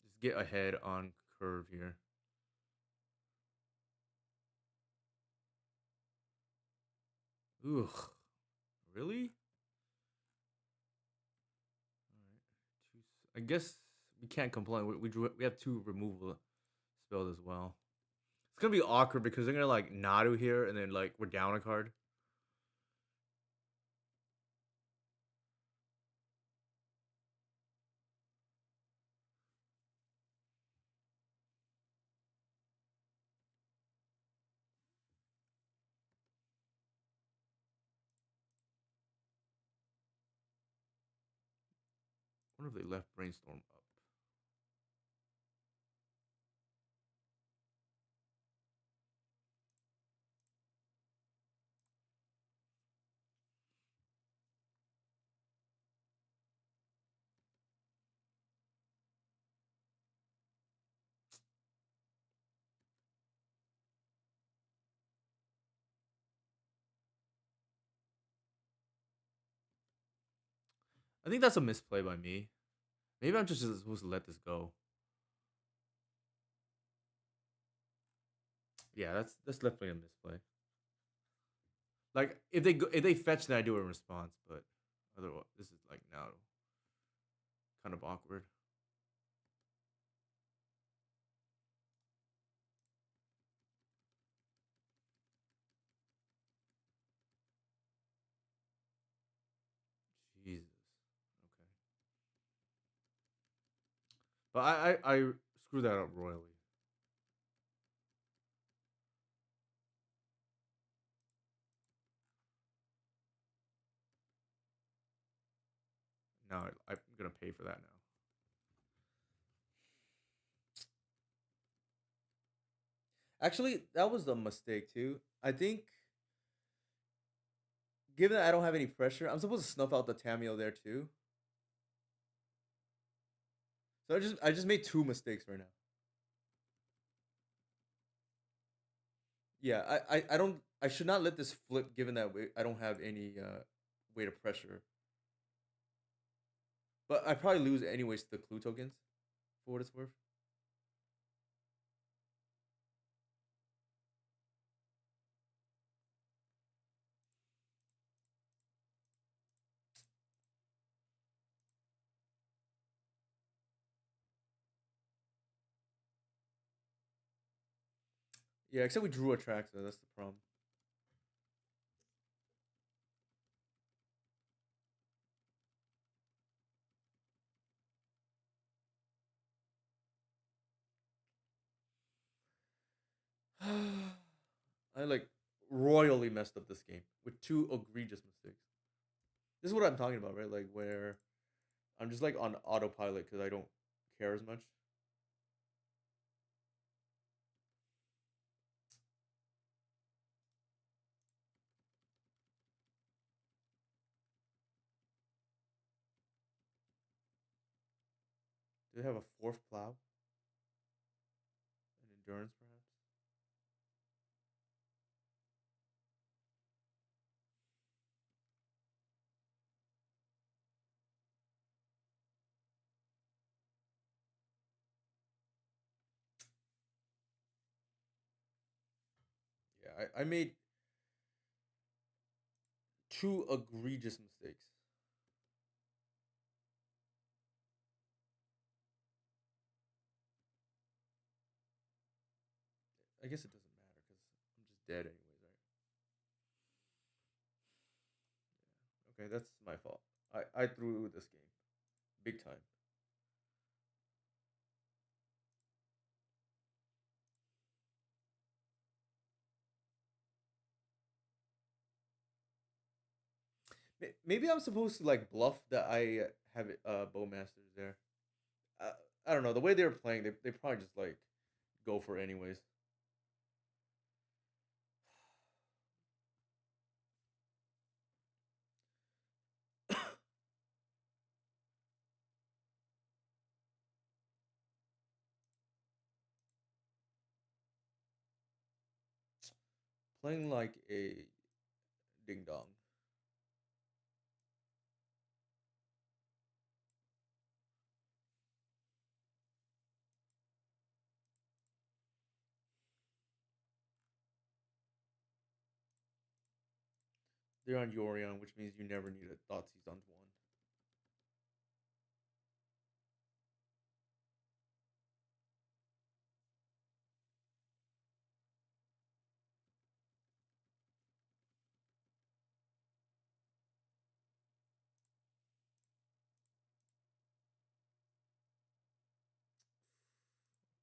Just get ahead on curve here. Ugh. Really? Alright. I guess we can't complain. We have 2 removal spells as well. It's gonna be awkward because they're gonna like Nadu here and then like we're down a card. I wonder if they left Brainstorm up. I think that's a misplay by me. Maybe I'm just supposed to let this go. Yeah, that's definitely a misplay. Like if they fetch, then I do a response. But otherwise, this is like now kind of awkward. Jesus. Okay. But I screwed that up royally. Now I'm gonna pay for that now. Actually, that was a mistake too. I think, given that I don't have any pressure, I'm supposed to snuff out the Tamio there too. So I just made 2 mistakes right now. Yeah, I don't I should not let this flip given that I don't have any way to pressure. But I probably lose anyways to the clue tokens for what it's worth. Yeah, except we drew a track, so that's the problem. I like royally messed up this game with 2 egregious mistakes. This is what I'm talking about, right? Like where I'm just like on autopilot because I don't care as much. Do they have a 4th plow? An endurance, perhaps? Yeah, I made 2 egregious mistakes. I guess it doesn't matter because I'm just dead anyways, right? Yeah. Okay, that's my fault. I threw this game big time. Maybe I'm supposed to like bluff that I have bowmasters there. Uh, I don't know. The way they were playing, they probably just like go for it anyways. Playing like a ding dong. They're on Yorion, which means you never need a Thoughtseize on one.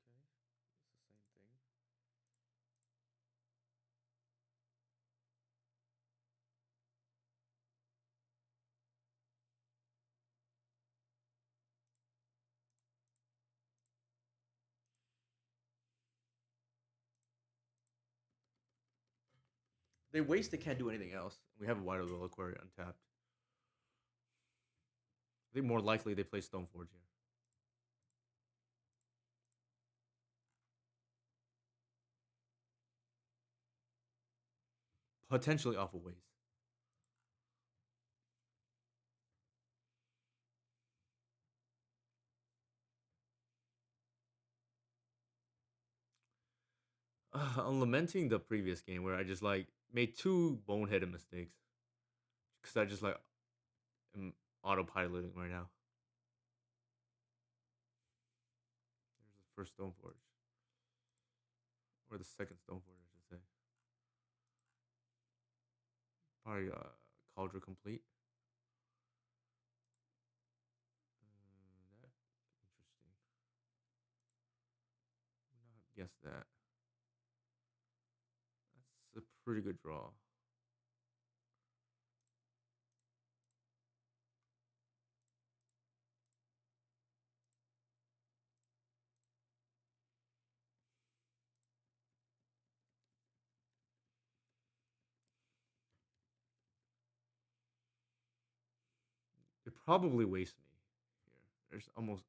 Okay, it's the same thing. They waste. They can't do anything else. We have a Wild Reliquary untapped. I think more likely they play Stoneforge here. Potentially off of waste. I'm lamenting the previous game where I just like made two boneheaded mistakes because I just like am autopiloting right now. There's the first Stoneforge, or the second Stoneforge, I should say. Probably Cauldron complete. That interesting. Not guess that. That's a pretty good draw. It probably wastes me here.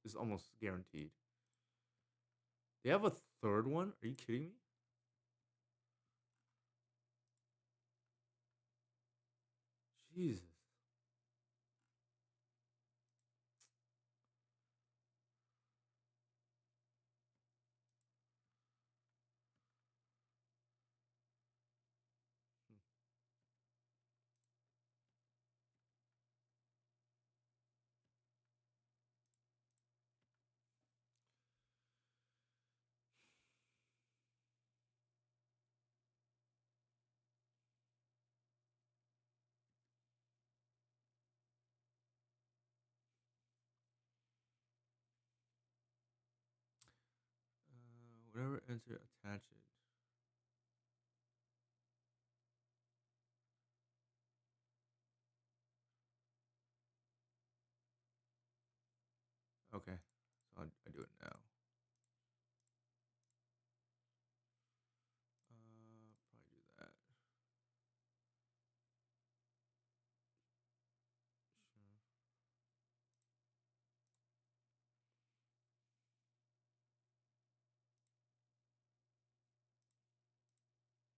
It's almost guaranteed. They have a third one? Are you kidding me? Jesus. Hmm. Whatever enter, attach it. Okay, so I do it now. Probably do that.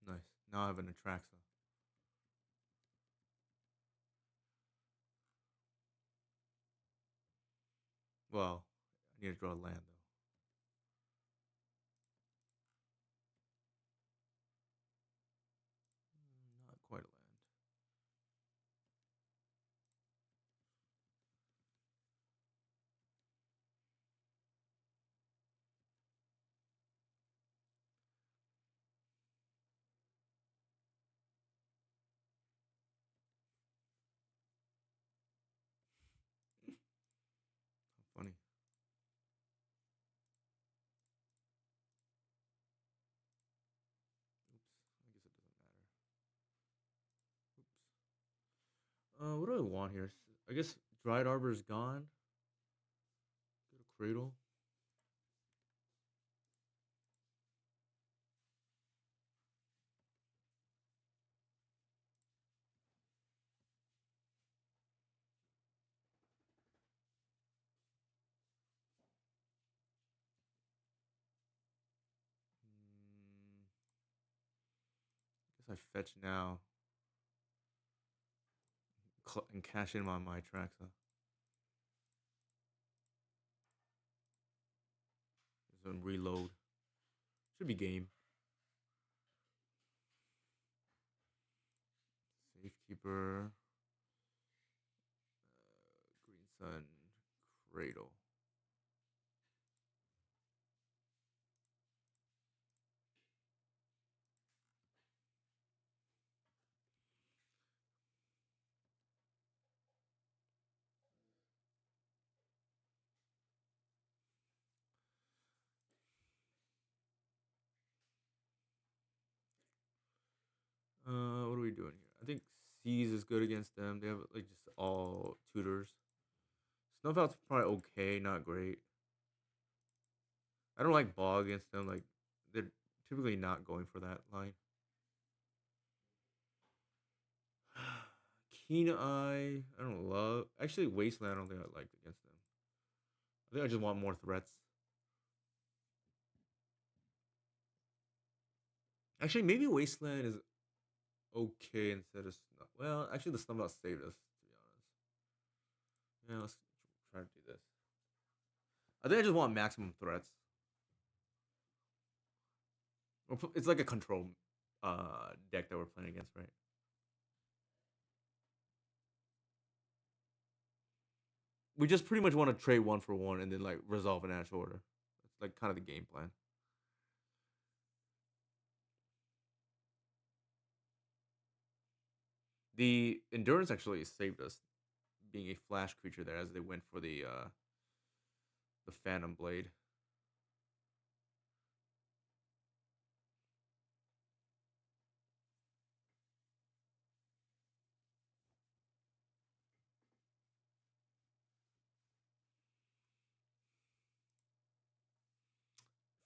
Sure. Nice. Now I have an Atraxa. Well, I need to draw a land though. Not quite a land. Funny. What do I want here? I guess Dried Arbor is gone. Get a Cradle. Mm, guess I fetch now and cash in on my tracks. Huh? Then reload. Should be game. Safekeeper. Green Sun. Cradle. What are we doing here? I think C's is good against them. They have like just all tutors. Snuff Out's probably okay, not great. I don't like Bog against them. Like they're typically not going for that line. Keen Eye, I don't love. Actually, Wasteland, I don't think I like against them. I think I just want more threats. Actually, maybe Wasteland is okay instead of Snuff. Well, actually, the Snuff Out saved us, to be honest. Yeah, let's try to do this. I think I just want maximum threats. It's like a control deck that we're playing against, right? We just pretty much want to trade one for one and then like resolve in natural order. That's like kind of the game plan. The endurance actually saved us being a flash creature there as they went for the Phantom Blade.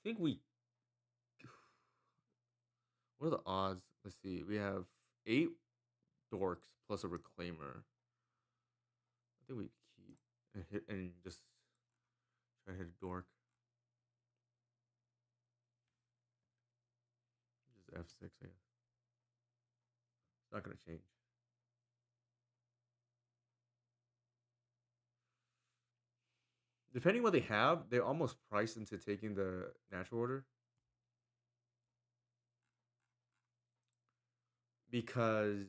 I think we. What are the odds? Let's see. We have 8 dorks plus a reclaimer. I think we keep and hit and just try to hit a dork. Just F6, I guess. It's not gonna change. Depending what they have, they're almost priced into taking the natural order because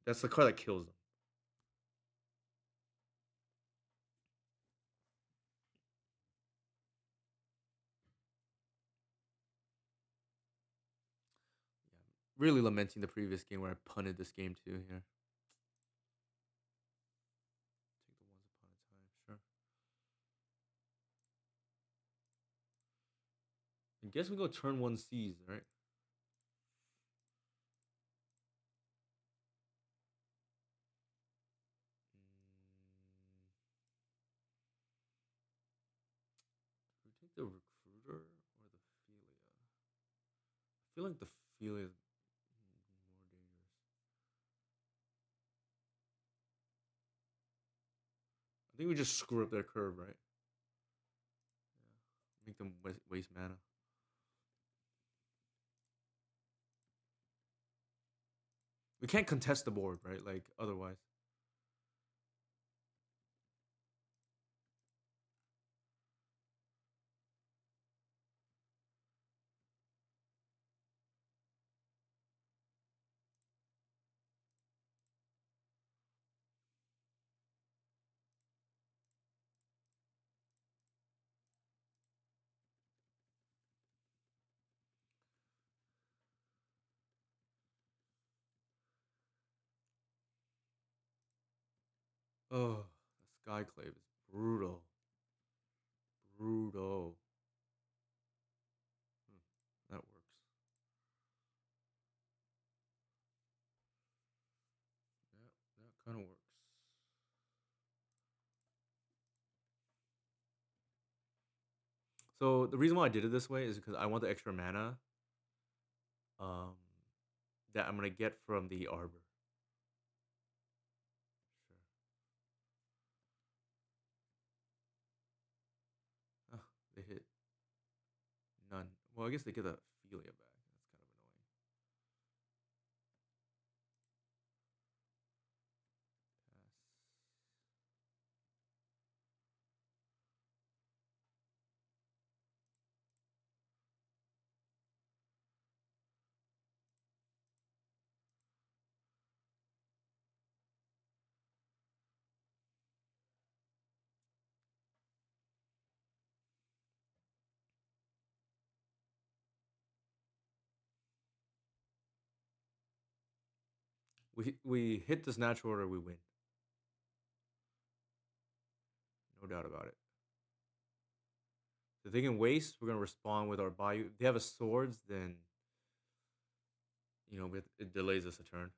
that's the card that kills them. Yeah, really lamenting the previous game where I punted this game too here. Take the once upon a time, sure. I guess we go turn one C's, right? Do we take the recruiter or the Philia? I feel like the Philia is more dangerous. I think we just screw up their curve, right? Yeah. Make them waste mana. We can't contest the board, right? Like otherwise. Oh, the Skyclave is brutal. Brutal. That works. Yeah, that kind of works. So the reason why I did it this way is because I want the extra mana um, that I'm gonna get from the arbor. Sure. Oh, they hit none. Well, I guess they get a Philia back. That's kind of annoying. Pass. We hit this natural order, we win. No doubt about it. If they can waste, we're gonna respond with our Bayou. If they have a swords, then it delays us a turn.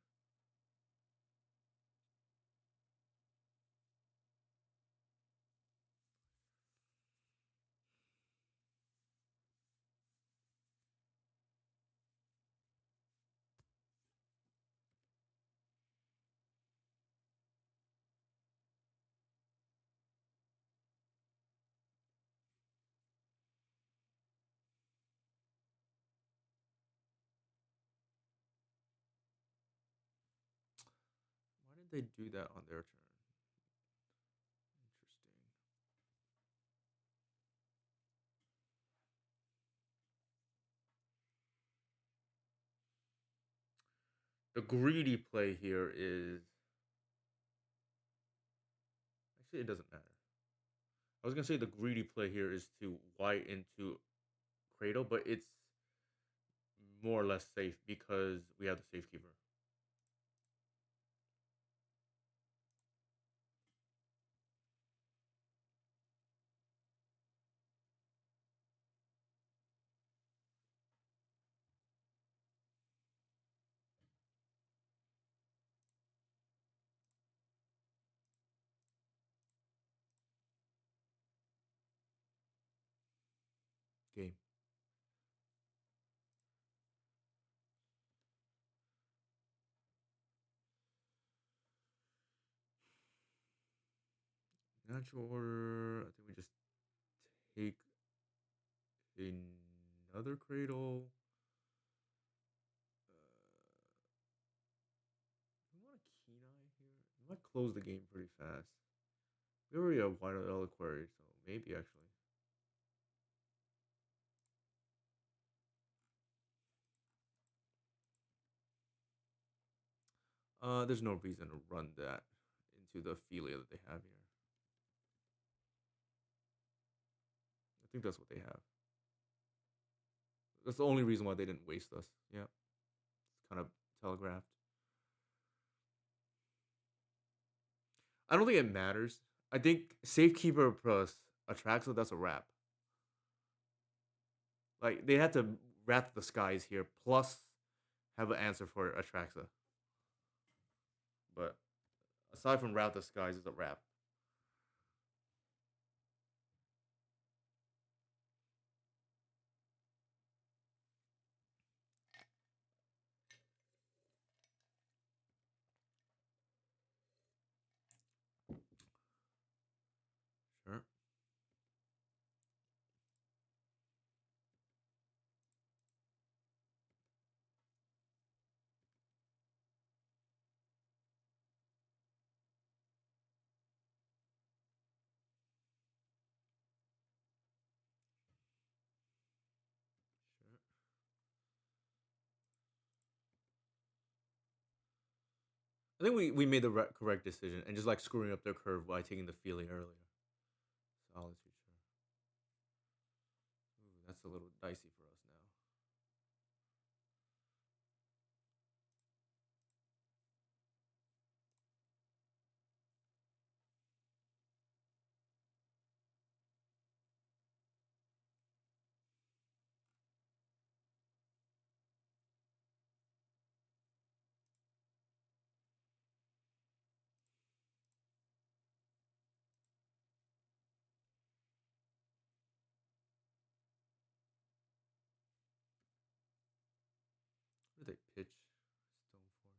Why did they do that on their turn? Interesting. The greedy play here is actually it doesn't matter. I was gonna say the greedy play here is to white into Cradle, but it's more or less safe because we have the safekeeper. Game. Natural order. I think we just take another Cradle. We want a keen eye here. We might close the game pretty fast. We already have White Reliquary, so maybe actually. There's no reason to run that into the Philia that they have here. I think that's what they have. That's the only reason why they didn't waste us. Yeah, it's kind of telegraphed. I don't think it matters. I think Safekeeper plus Atraxa, that's a wrap. Like, they had to Wrath the Skies here, plus have an answer for Atraxa. But aside from Wrath the Skies, it's a wrap. Sure. Sure. I think we made the correct decision and just like screwing up their curve by taking the feeling earlier. Solid future. Ooh, that's a little dicey for us now. they pitch Stoneforge?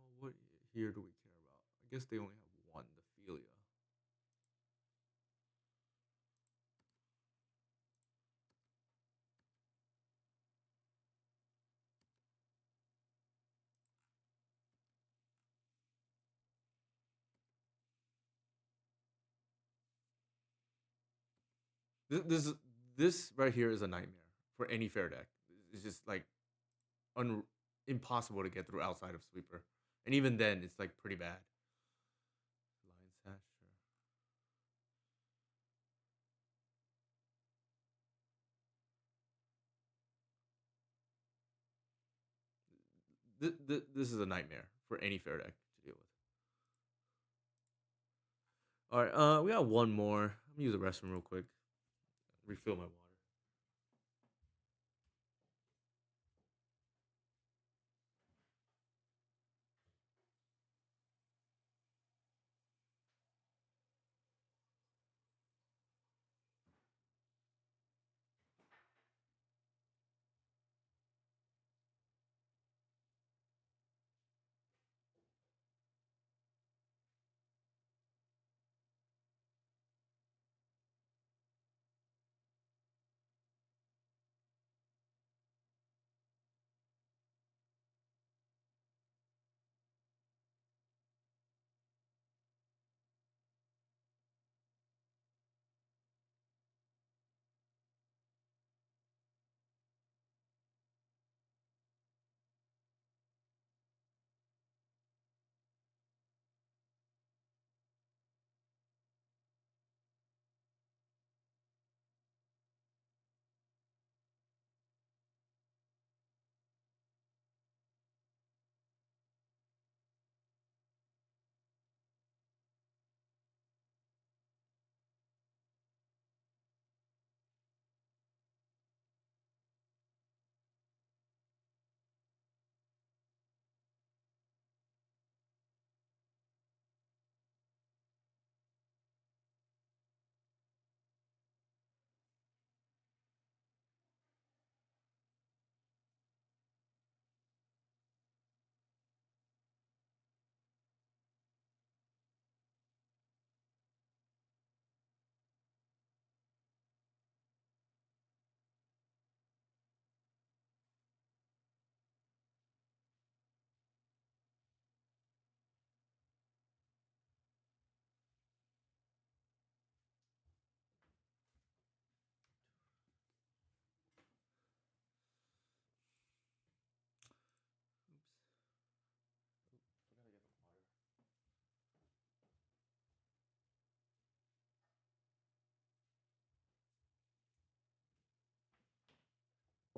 Sure. What here do we care about? I guess they only have one, the Philia. This this this right here is a nightmare for any fair deck. It's just like un impossible to get through outside of sweeper, and even then, it's like pretty bad. Lion's Sash, sure. This is a nightmare for any fair deck to deal with. All right, we got one more. I'm gonna use the restroom real quick. Refill my water.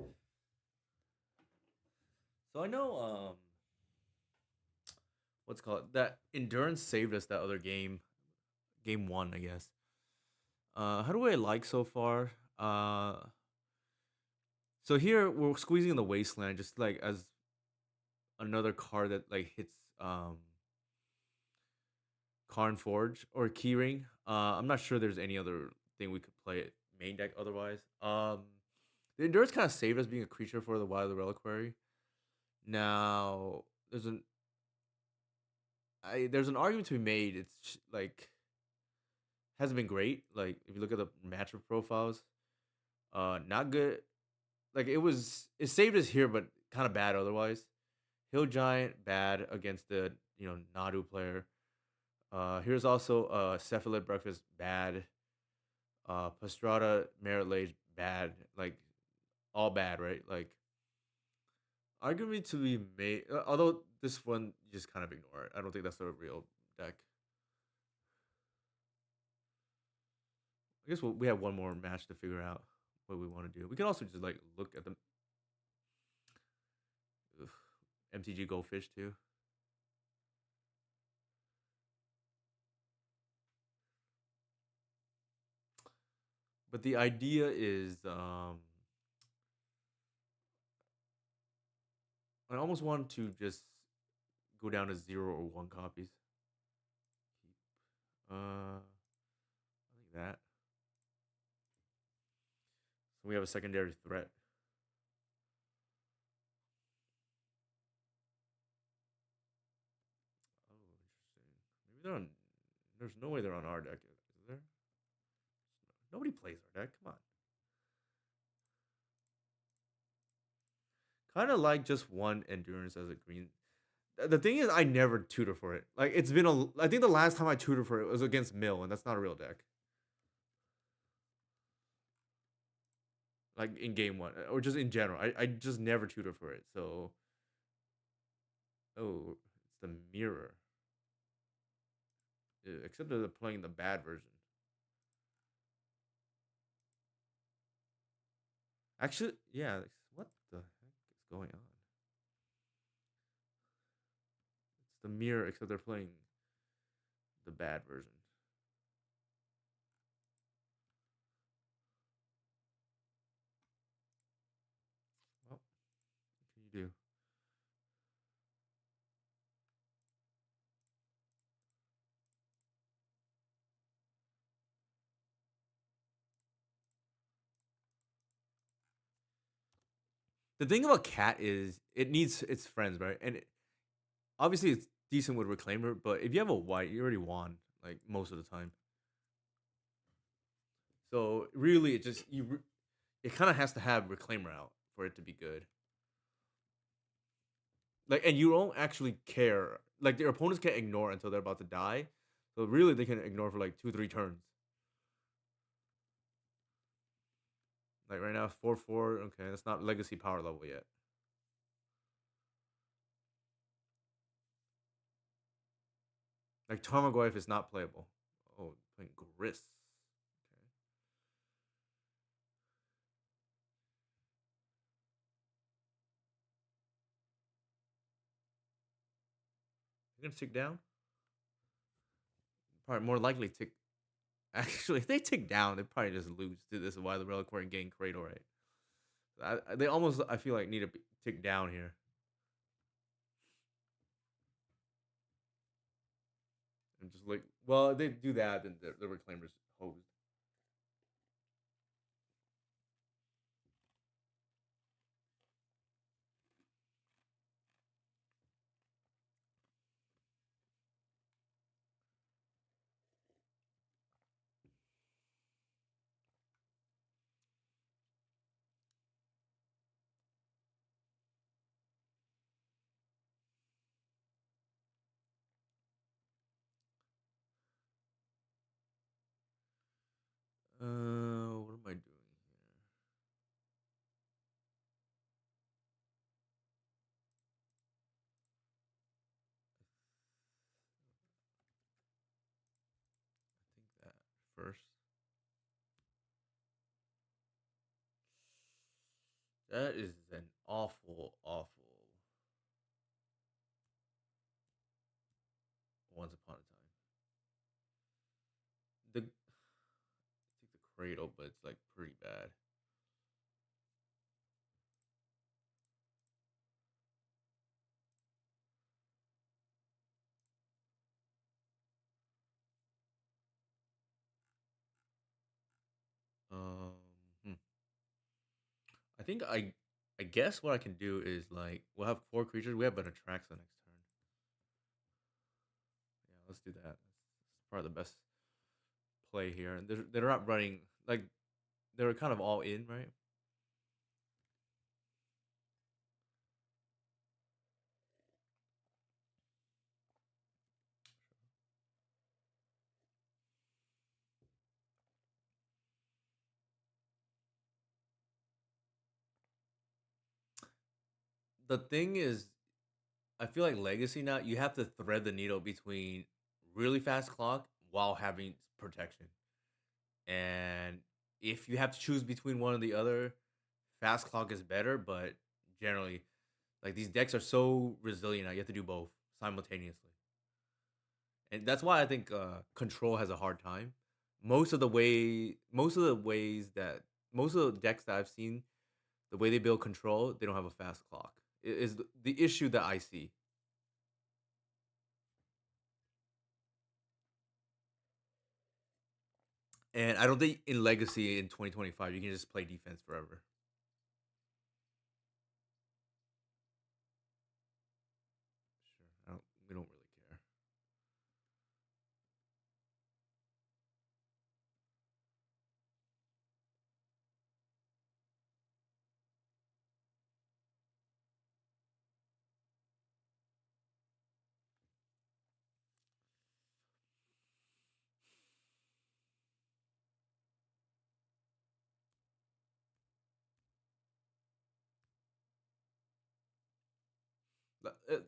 Oops. Oh, forgot to get the water. So I know what's it called that endurance saved us that other game, game one, I guess. How do I like so far? So here we're squeezing the wasteland just like as another card that like hits Karn Forge or Keyring. I'm not sure there's any other thing we could play it main deck otherwise. The endurance kind of saved us being a creature for the Wild Reliquary. Now there's an argument to be made. It's like hasn't been great. Like if you look at the matchup profiles, not good. Like it saved us here, but kind of bad otherwise. Hill Giant bad against the Nadu player. Here's also Cephalid Breakfast bad. Pastrada Merit Lage bad. Like all bad, right? Like argument to be made. Although this one you just kind of ignore it. I don't think that's the real deck. I guess we have one more match to figure out what we want to do. We can also just like look at them. MTG Goldfish too. But the idea is, I almost want to just go down to 0 or 1 copies. I think that. So we have a secondary threat. Oh, interesting. Maybe they're on. There's no way they're on our deck. Is there? Nobody plays our deck. Come on. Kind of like just 1 endurance as a green. The thing is, I never tutor for it. Like it's been a. I think the last time I tutored for it was against Mill, and that's not a real deck. Like in game 1, or just in general, I just never tutor for it. So, oh, it's the mirror. Yeah, except that they're playing the bad version. Actually, yeah. What the heck is going on? It's the mirror, except they're playing the bad version. Well, what can you do? The thing about cat is it needs its friends, right? And obviously it's decent with reclaimer, but if you have a white, you already won like most of the time. So really, it just it kind of has to have reclaimer out for it to be good. Like, and you don't actually care. Like, their opponents can't ignore until they're about to die. So really, they can ignore for like 2-3 turns. Like right now, 4-4. Okay, that's not legacy power level yet. Like Tarmogoyf is not playable. Oh, playing Gris. Okay. You're gonna tick down. Probably more likely tick. Actually, if they tick down, they probably just lose. This is why the Reliquary getting Cradle right. They almost, I feel like, need to tick down here. And just like, well, if they do that, then the Reclaimer's hosed. What am I doing here? I think that first. That is an awful, awful Once Upon a Time. The take the Cradle, but it's like pretty bad. Um, hmm. I think I guess what I can do is like we'll have 4 creatures. We have an Atraxa next turn. Yeah, let's do that. That's probably the best play here. And they're not running like they're kind of all in, right? The thing is, I feel like Legacy now you have to thread the needle between really fast clock while having protection. And if you have to choose between one or the other, fast clock is better, but generally Like these decks are so resilient. You have to do both simultaneously, and that's why I think control has a hard time. Most of the ways that most of the decks that I've seen, the way they build control, they don't have a fast clock. Is the issue that I see, and I don't think in Legacy in 2025 you can just play defense forever. Sure, we don't really care.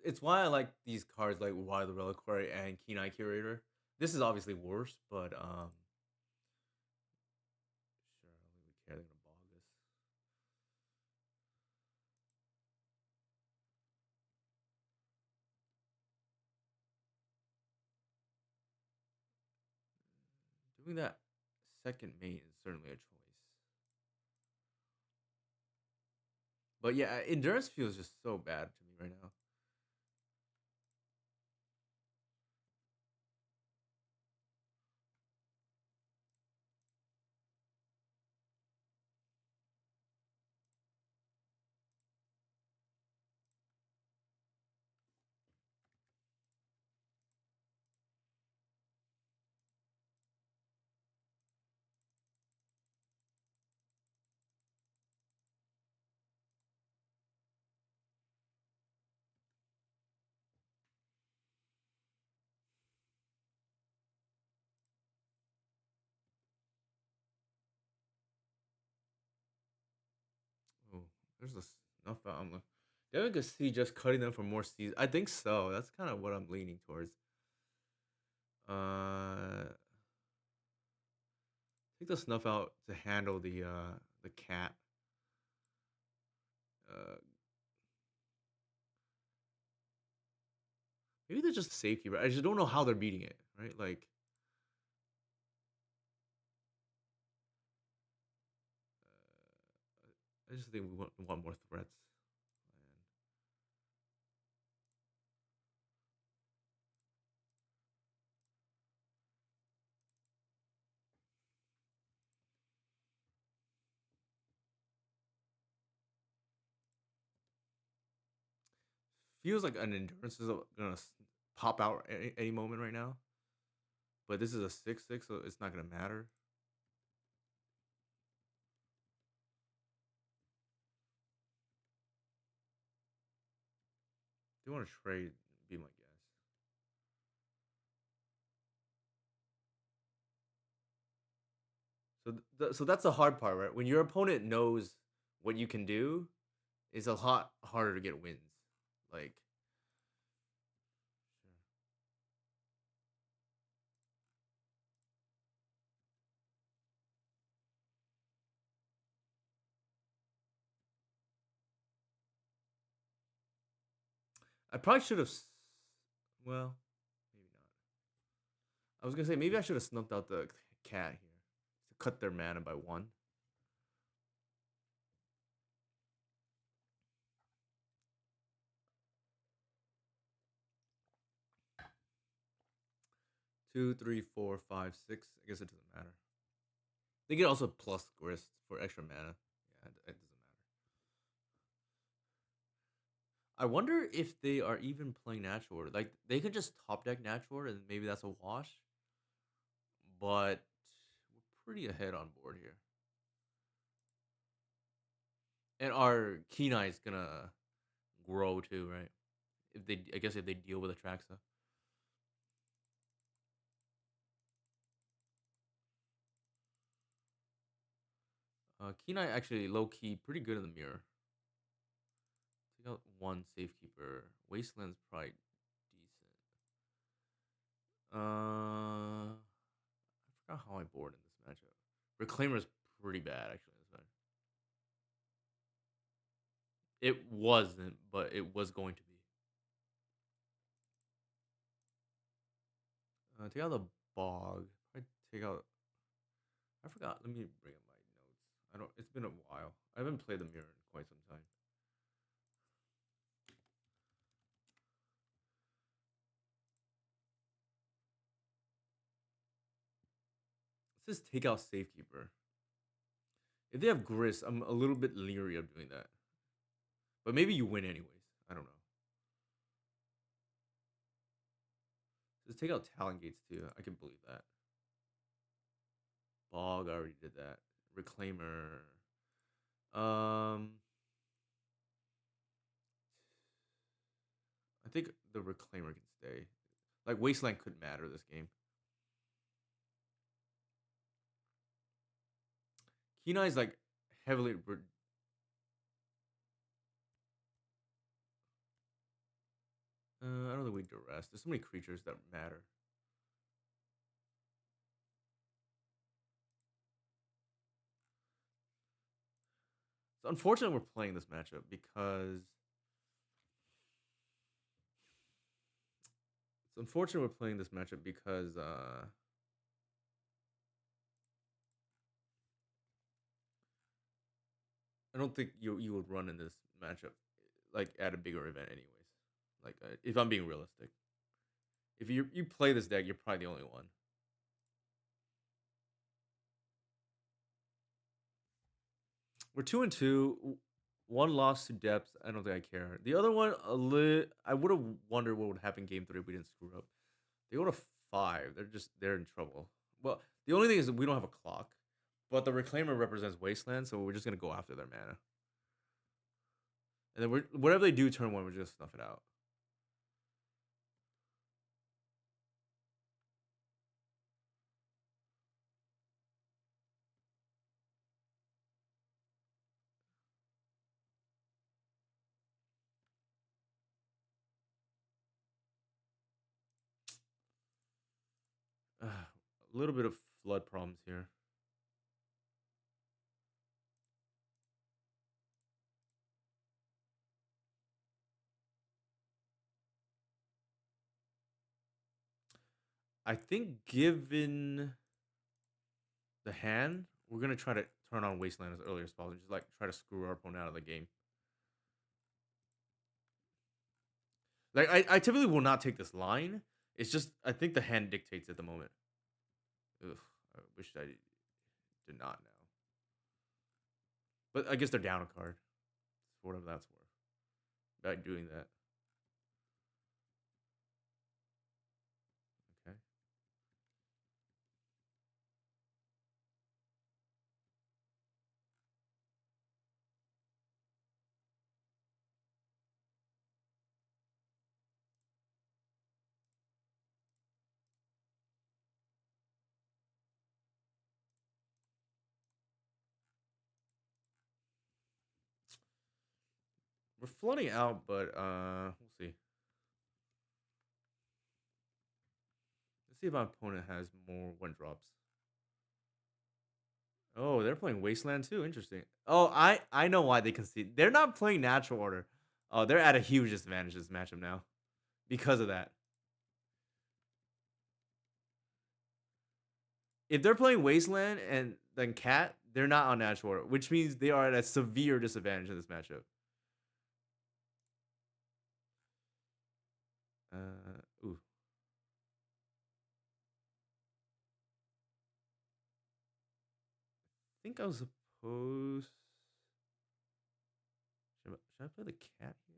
It's why I like these cards like Wild Reliquary and Keen Eye Curator. This is obviously worse, but sure, I don't think we care. They're gonna bog this. Doing that second mate is certainly a choice. But yeah, endurance feels just so bad to me right now. Oh, there's a snuff out. I'm Devin could see just cutting them for more seasons. I think so. That's kind of what I'm leaning towards. Take the snuff out to handle the cat. Uh, Maybe they're just safety, but I just don't know how they're beating it. Right, like I just think we want more threats. And feels like an endurance is gonna pop out any moment right now. But this is a 6/6, so it's not gonna matter. If you want to trade, be my guess. So so that's the hard part, right? When your opponent knows what you can do, it's a lot harder to get wins. Like, I probably should have. Well, maybe not. I was gonna say maybe I should have snuffed out the cat here to cut their mana by one. 2, 3, 4, 5, 6. I guess it doesn't matter. They get also plus grist for extra mana. Yeah, it doesn't matter. I wonder if they are even playing natural order. Like they could just top deck natural order and maybe that's a wash. But we're pretty ahead on board here. And our Kenai is gonna grow too, right? If they, I guess if they deal with Atraxa. Kenai actually low key pretty good in the mirror. Take out one safekeeper. Wasteland's probably decent. I forgot how I board in this matchup. Reclaimer's pretty bad actually in this match. It wasn't, but it was going to be. Take out the bog. I take out. I forgot. Let me bring up my notes. I don't. It's been a while. I haven't played the mirror in quite some time. It says take out safekeeper. If they have grist, I'm a little bit leery of doing that. But maybe you win anyways. I don't know. Just take out talent gates too. I can believe that. Bog, I already did that. Reclaimer. Um, I think the reclaimer can stay. Like Wasteland could matter this game. Kenai is like heavily. I don't think we duress. There's so many creatures that matter. It's unfortunate we're playing this matchup because I don't think you would run in this matchup like at a bigger event anyways. Like if I'm being realistic, if you play this deck, you're probably the only one. We're 2-2. One loss to depth. I don't think I care. The other one, I would have wondered what would happen game 3 if we didn't screw up. They go to 5. They're in trouble. Well, the only thing is that we don't have a clock, but the reclaimer represents wasteland, so we're just gonna go after their mana. And then whatever they do turn 1, we're just gonna snuff it out. A little bit of flood problems here. I think given the hand, we're gonna try to turn on Wasteland as early as possible. Just like try to screw our opponent out of the game. Like I typically will not take this line. It's just I think the hand dictates at the moment. Ugh, I wish I did not now. But I guess they're down a card. For whatever that's worth. By doing that. Okay. We're flooding out, but we'll see. Let's see if my opponent has more 1-drops. Oh, they're playing Wasteland too. Interesting. Oh, I know why they concede. They're not playing Natural Order. Oh, they're at a huge disadvantage this matchup now because of that. If they're playing Wasteland and then Cat, they're not on Natural Order, which means they are at a severe disadvantage in this matchup. Ooh. I think I was supposed. Should I play the cat here?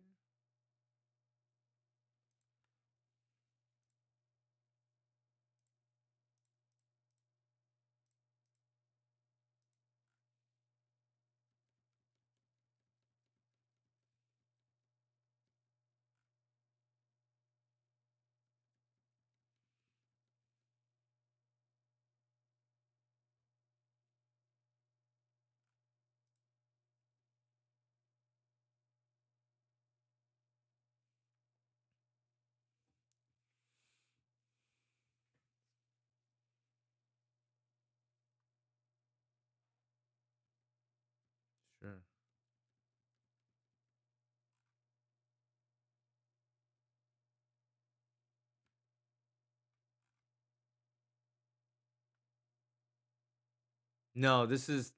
No, this is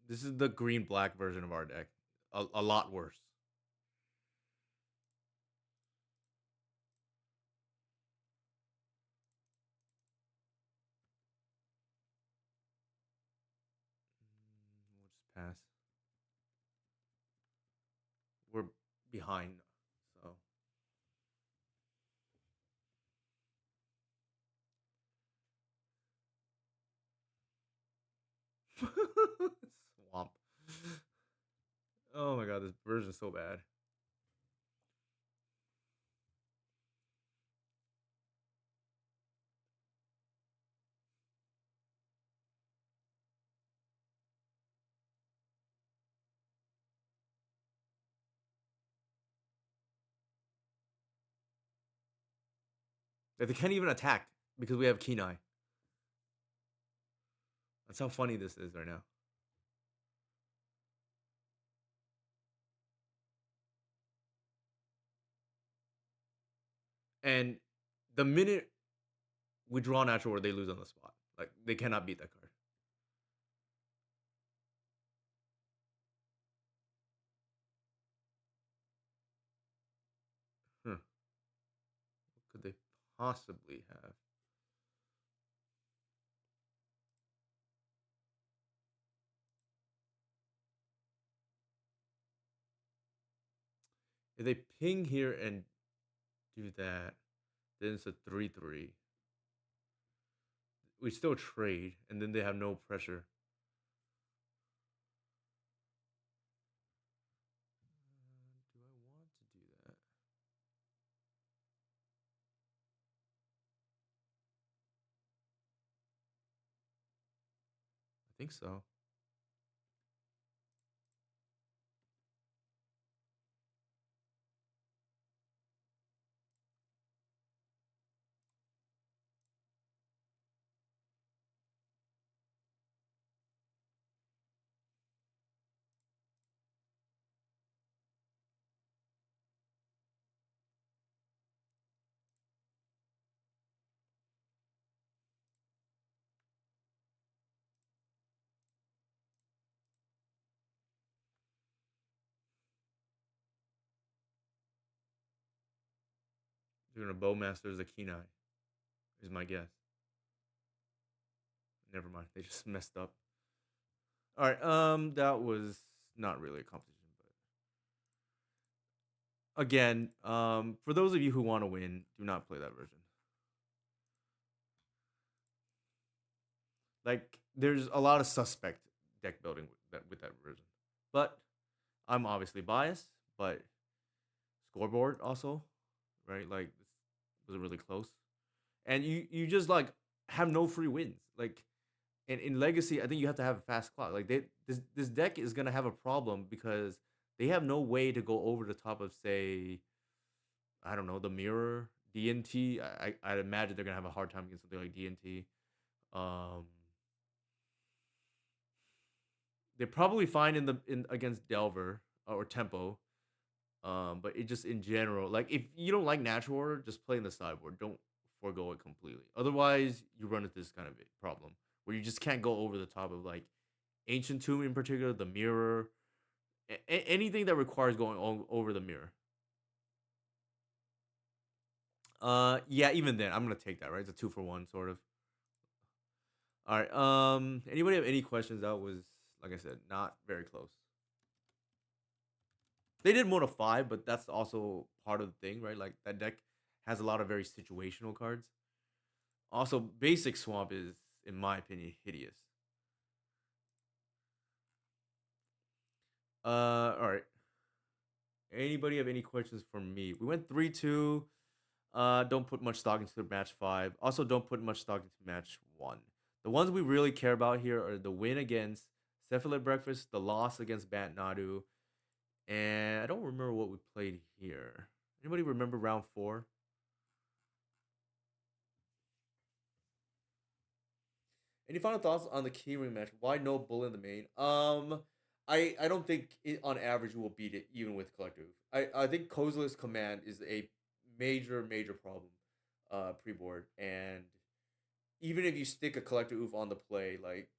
the green black version of our deck. A lot worse. We'll just pass. We're behind, so swamp. Oh my god, this version's so bad. Like, they can't even attack because we have Kenai. That's how funny this is right now. And the minute we draw natural where they lose on the spot. Like, they cannot beat that card. Huh. What could they possibly have? If they ping here and do that, then it's a 3-3. We still trade, and then they have no pressure. Do I want to do that? I think so. They're gonna Bowmaster as a Kenai, is my guess. Never mind, they just messed up. All right, that was not really a competition, but again, for those of you who want to win, do not play that version. Like, there's a lot of suspect deck building with that version, but I'm obviously biased. But scoreboard also, right? Like, this was really close, and you just like have no free wins. Like, in Legacy, I think you have to have a fast clock. Like, this deck is gonna have a problem because they have no way to go over the top of, say, I don't know, the mirror DNT. I'd imagine they're gonna have a hard time against something like DNT. Um, they're probably fine in against Delver or Tempo. But it just in general, like, if you don't like natural order, just play in the sideboard. Don't forego it completely. Otherwise, you run into this kind of problem where you just can't go over the top of, like, Ancient Tomb in particular, the mirror, anything that requires going over the mirror. Yeah, even then, I'm gonna take that. Right, it's a 2-for-1 sort of. All right. Anybody have any questions? That was, like I said, not very close. They did more to 5, but that's also part of the thing, right? Like, that deck has a lot of very situational cards. Also, basic swamp is, in my opinion, hideous. All right. Anybody have any questions for me? We went 3-2. Don't put much stock into match 5. Also, don't put much stock into match 1. The ones we really care about here are the win against Cephalid Breakfast, the loss against Bant Nadu, and I don't remember what we played here. Anybody remember round 4? Any final thoughts on the keyring match? Why no bull in the main? I don't think on average we will beat it even with collective. I think Kozilek's command is a major problem pre board, and even if you stick a collector oof on the play, like,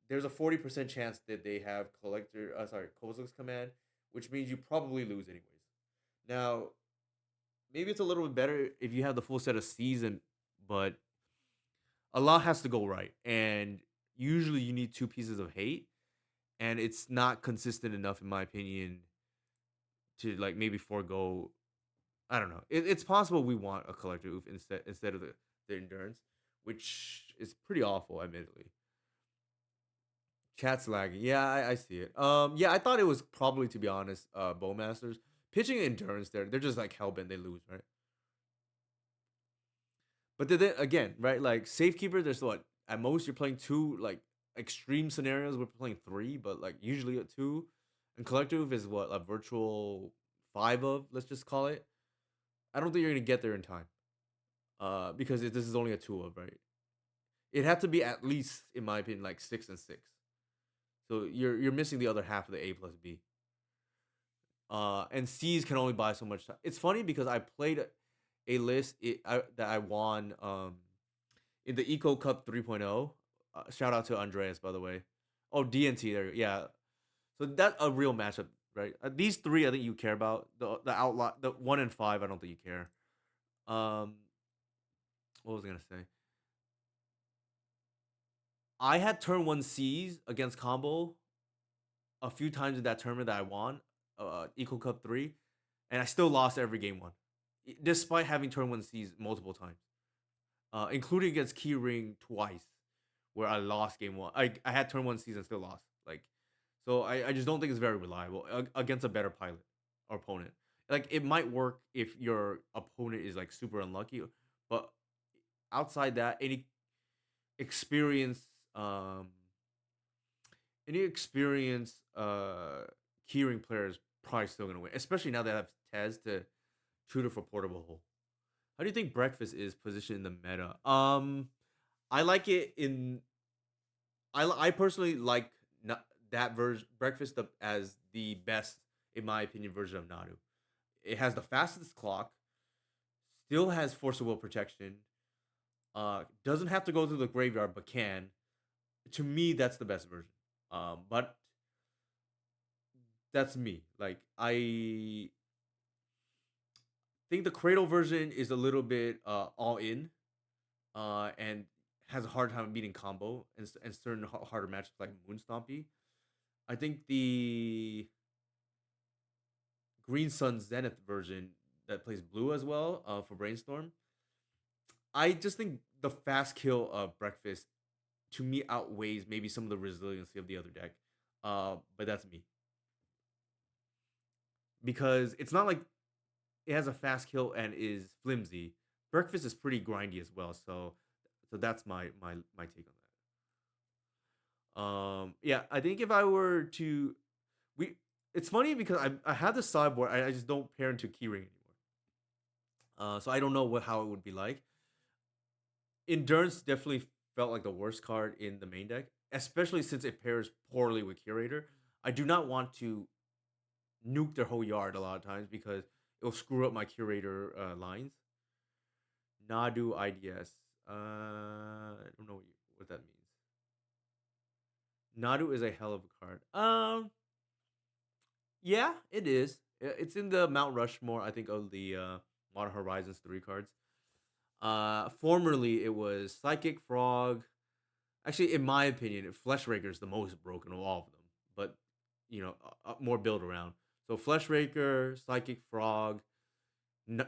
there's a 40% chance that they have Kozilek's command, which means you probably lose anyways. Now, maybe it's a little bit better if you have the full set of season, but a lot has to go right. And usually you need two pieces of hate, and it's not consistent enough, in my opinion, to like maybe forego. I don't know. It's possible we want a collector oof instead of the endurance, which is pretty awful, admittedly. Chat's lagging. Yeah, I see it. Yeah, I thought it was probably, to be honest, Bowmasters. Pitching and endurance they're just like hellbent they lose, right? But then again, right? Like safekeeper, there's what at most you're playing two. Like extreme scenarios, we're playing three, but like usually a two. And collective is what a virtual five of. Let's just call it. I don't think you're gonna get there in time. Because this is only a two of, right? It had to be at least, in my opinion, like 6 and 6. So you're missing the other half of the A plus B. And C's can only buy so much time. It's funny because I played a list that I won in the Eco Cup 3.0. Shout out to Andreas, by the way. Oh, DNT there. Yeah. So that's a real matchup, right? These three I think you care about. The outlaw, the 1 and 5, I don't think you care. Um, what was I gonna say? I had turn one C's against combo a few times in that tournament that I won, Eco Cup 3, and I still lost every game one, despite having turn one C's multiple times, including against Keyring twice, where I lost game one. I had turn one C's and still lost. Like, so I just don't think it's very reliable against a better pilot or opponent. Like, it might work if your opponent is like super unlucky, but outside that, experienced um any experienced keyring player is probably still gonna win, especially now that I have Tez to tutor for portable hole. How do you think breakfast is positioned in the meta? I like it in I personally like that version breakfast as the best, in my opinion, version of Nadu. It has the fastest clock, still has force of will protection, doesn't have to go through the graveyard but can. To me, that's the best version. But that's me. Like I think the Cradle version is a little bit all in, and has a hard time beating combo and certain harder matches like Moon Stompy. I think the Green Sun Zenith version that plays blue as well for Brainstorm. I just think the fast kill of Breakfast to me outweighs maybe some of the resiliency of the other deck. But that's me because it's not like it has a fast kill and is flimsy. Breakfast is pretty grindy as well, so that's my take on that. Yeah, I think if I were to, we, it's funny because I have the sideboard, I just don't pair into keyring anymore. So I don't know how it would be like. Endurance definitely felt like the worst card in the main deck, especially since it pairs poorly with Curator. I do not want to nuke their whole yard a lot of times because it'll screw up my Curator lines. Nadu IDS. I don't know what that means. Nadu is a hell of a card. Yeah, it is. It's in the Mount Rushmore, I think, of the Modern Horizons 3 cards. Formerly it was Psychic Frog. Actually, in my opinion, Flesh Raker is the most broken of all of them. But more build around. So Flesh Raker, Psychic Frog,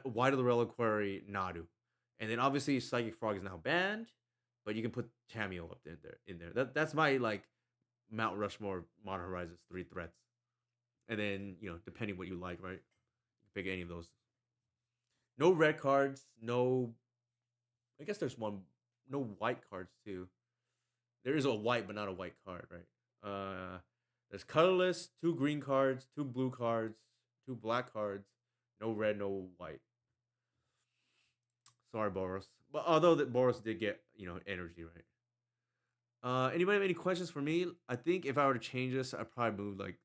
Wide of the Reliquary, Nadu, and then obviously Psychic Frog is now banned, but you can put Tamio up there. In there, that's my like Mount Rushmore Modern Horizons 3 threats, and then depending what you like, right? You can pick any of those. No red cards. No, I guess there's one. No white cards too. There is a white, but not a white card, right? There's colorless, two green cards, two blue cards, two black cards, no red, no white. Sorry, Boros. But although that Boros did get energy, right? Anybody have any questions for me? I think if I were to change this, I'd probably move like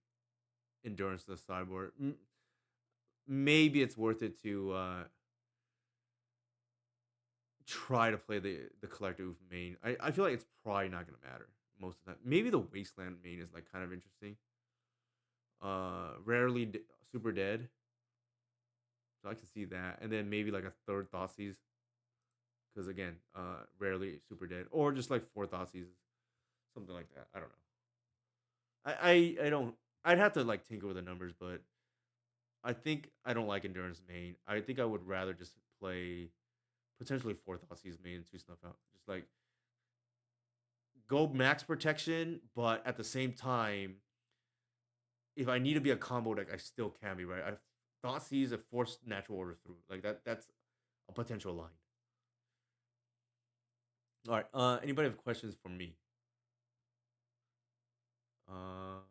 endurance to the sideboard. Maybe it's worth it to try to play the collective main. I feel like it's probably not gonna matter most of the time. Maybe the Wasteland main is like kind of interesting. Rarely super dead, so I can see that, and then maybe like a third Thoughtseize, because again, rarely super dead, or just like four Thoughtseizes, something like that. I don't know. I don't. I'd have to like tinker with the numbers, but I think I don't like endurance main. I think I would rather just play potentially four Thoughtseize main and two snuff out. Just like go max protection, but at the same time, if I need to be a combo deck, I still can be, right. I Thoughtseize a force natural order through like that. That's a potential line. All right. Anybody have questions for me? Um.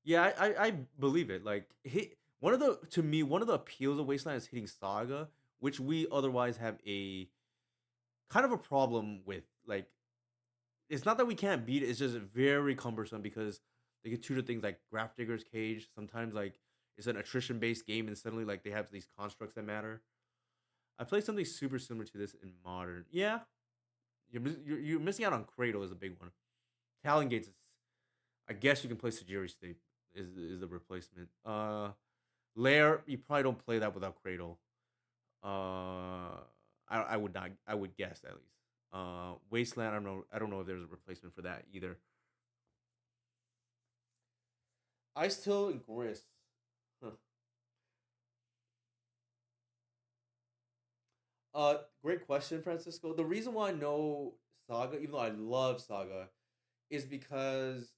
Yeah, I believe it. Like hit one of the to me one of the appeals of Wasteland is hitting Saga, which we otherwise have a kind of a problem with. Like it's not that we can't beat it; it's just very cumbersome because they get tutor things like Graph Digger's Cage. Sometimes like it's an attrition based game, and suddenly like they have these constructs that matter. I played something super similar to this in Modern. Yeah, you're missing out on Cradle is a big one. Talon Gates is I guess you can play Sajiri State is the replacement. Lair, you probably don't play that without Cradle. I would not. I would guess at least. Wasteland, I don't know. I don't know if there's a replacement for that either. Ice Till and Grist. Huh. Great question, Francisco. The reason why I know Saga, even though I love Saga, is because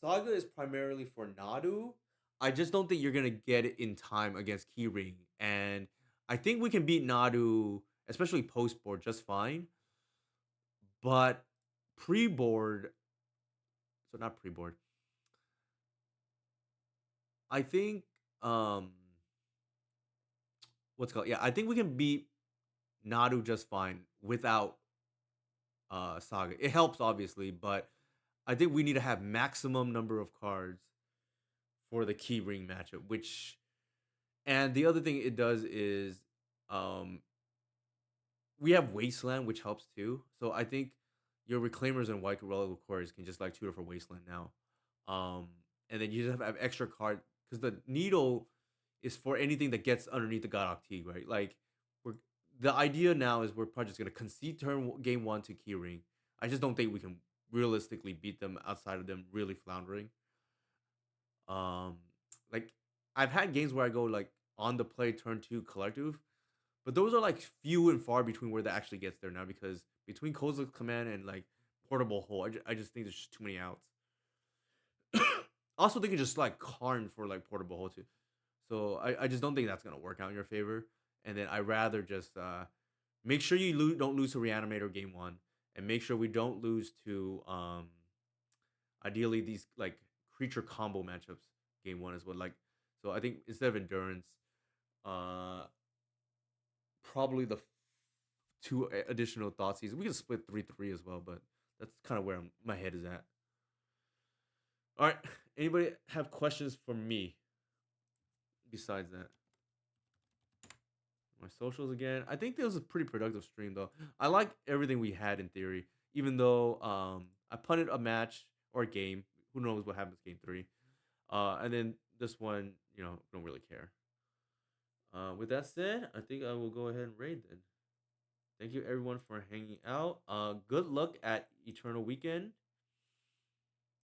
Saga is primarily for Nadu. I just don't think you're gonna get it in time against Keyring, and I think we can beat Nadu, especially post board, just fine. But pre board, so not pre board. I think um what's it called? Yeah, I think we can beat Nadu just fine without Saga. It helps obviously, but I think we need to have maximum number of cards for the Keyring matchup, which and the other thing it does is um we have Wasteland, which helps too. So I think your Reclaimers and White Relic Quarries can just like tutor for Wasteland now. Um, and then you just have extra card because the needle is for anything that gets underneath the God Octig, right? Like we're the idea now is we're probably just gonna concede game one to Keyring. I just don't think we can realistically beat them outside of them really floundering. Um, like I've had games where I go like on the play turn two collective, but those are like few and far between where that actually gets there now because between Kozilek's Command and like Portable Hole, I just think there's just too many outs. Also, they can just like Karn for like Portable Hole too. So I just don't think that's gonna work out in your favor. And then I rather just make sure you don't lose to Reanimator game one, and make sure we don't lose to ideally these like creature combo matchups game one as well. Like so, I think instead of endurance, uh, probably the two additional thought seasons. We can split 3-3 as well, but that's kind of where my head is at. All right. Anybody have questions for me besides that? My socials again. I think this was a pretty productive stream though. I like everything we had in theory, even though I punted a match or a game. Who knows what happens game three? And then this one, don't really care. With that said, I think I will go ahead and raid then. Thank you everyone for hanging out. Good luck at Eternal Weekend.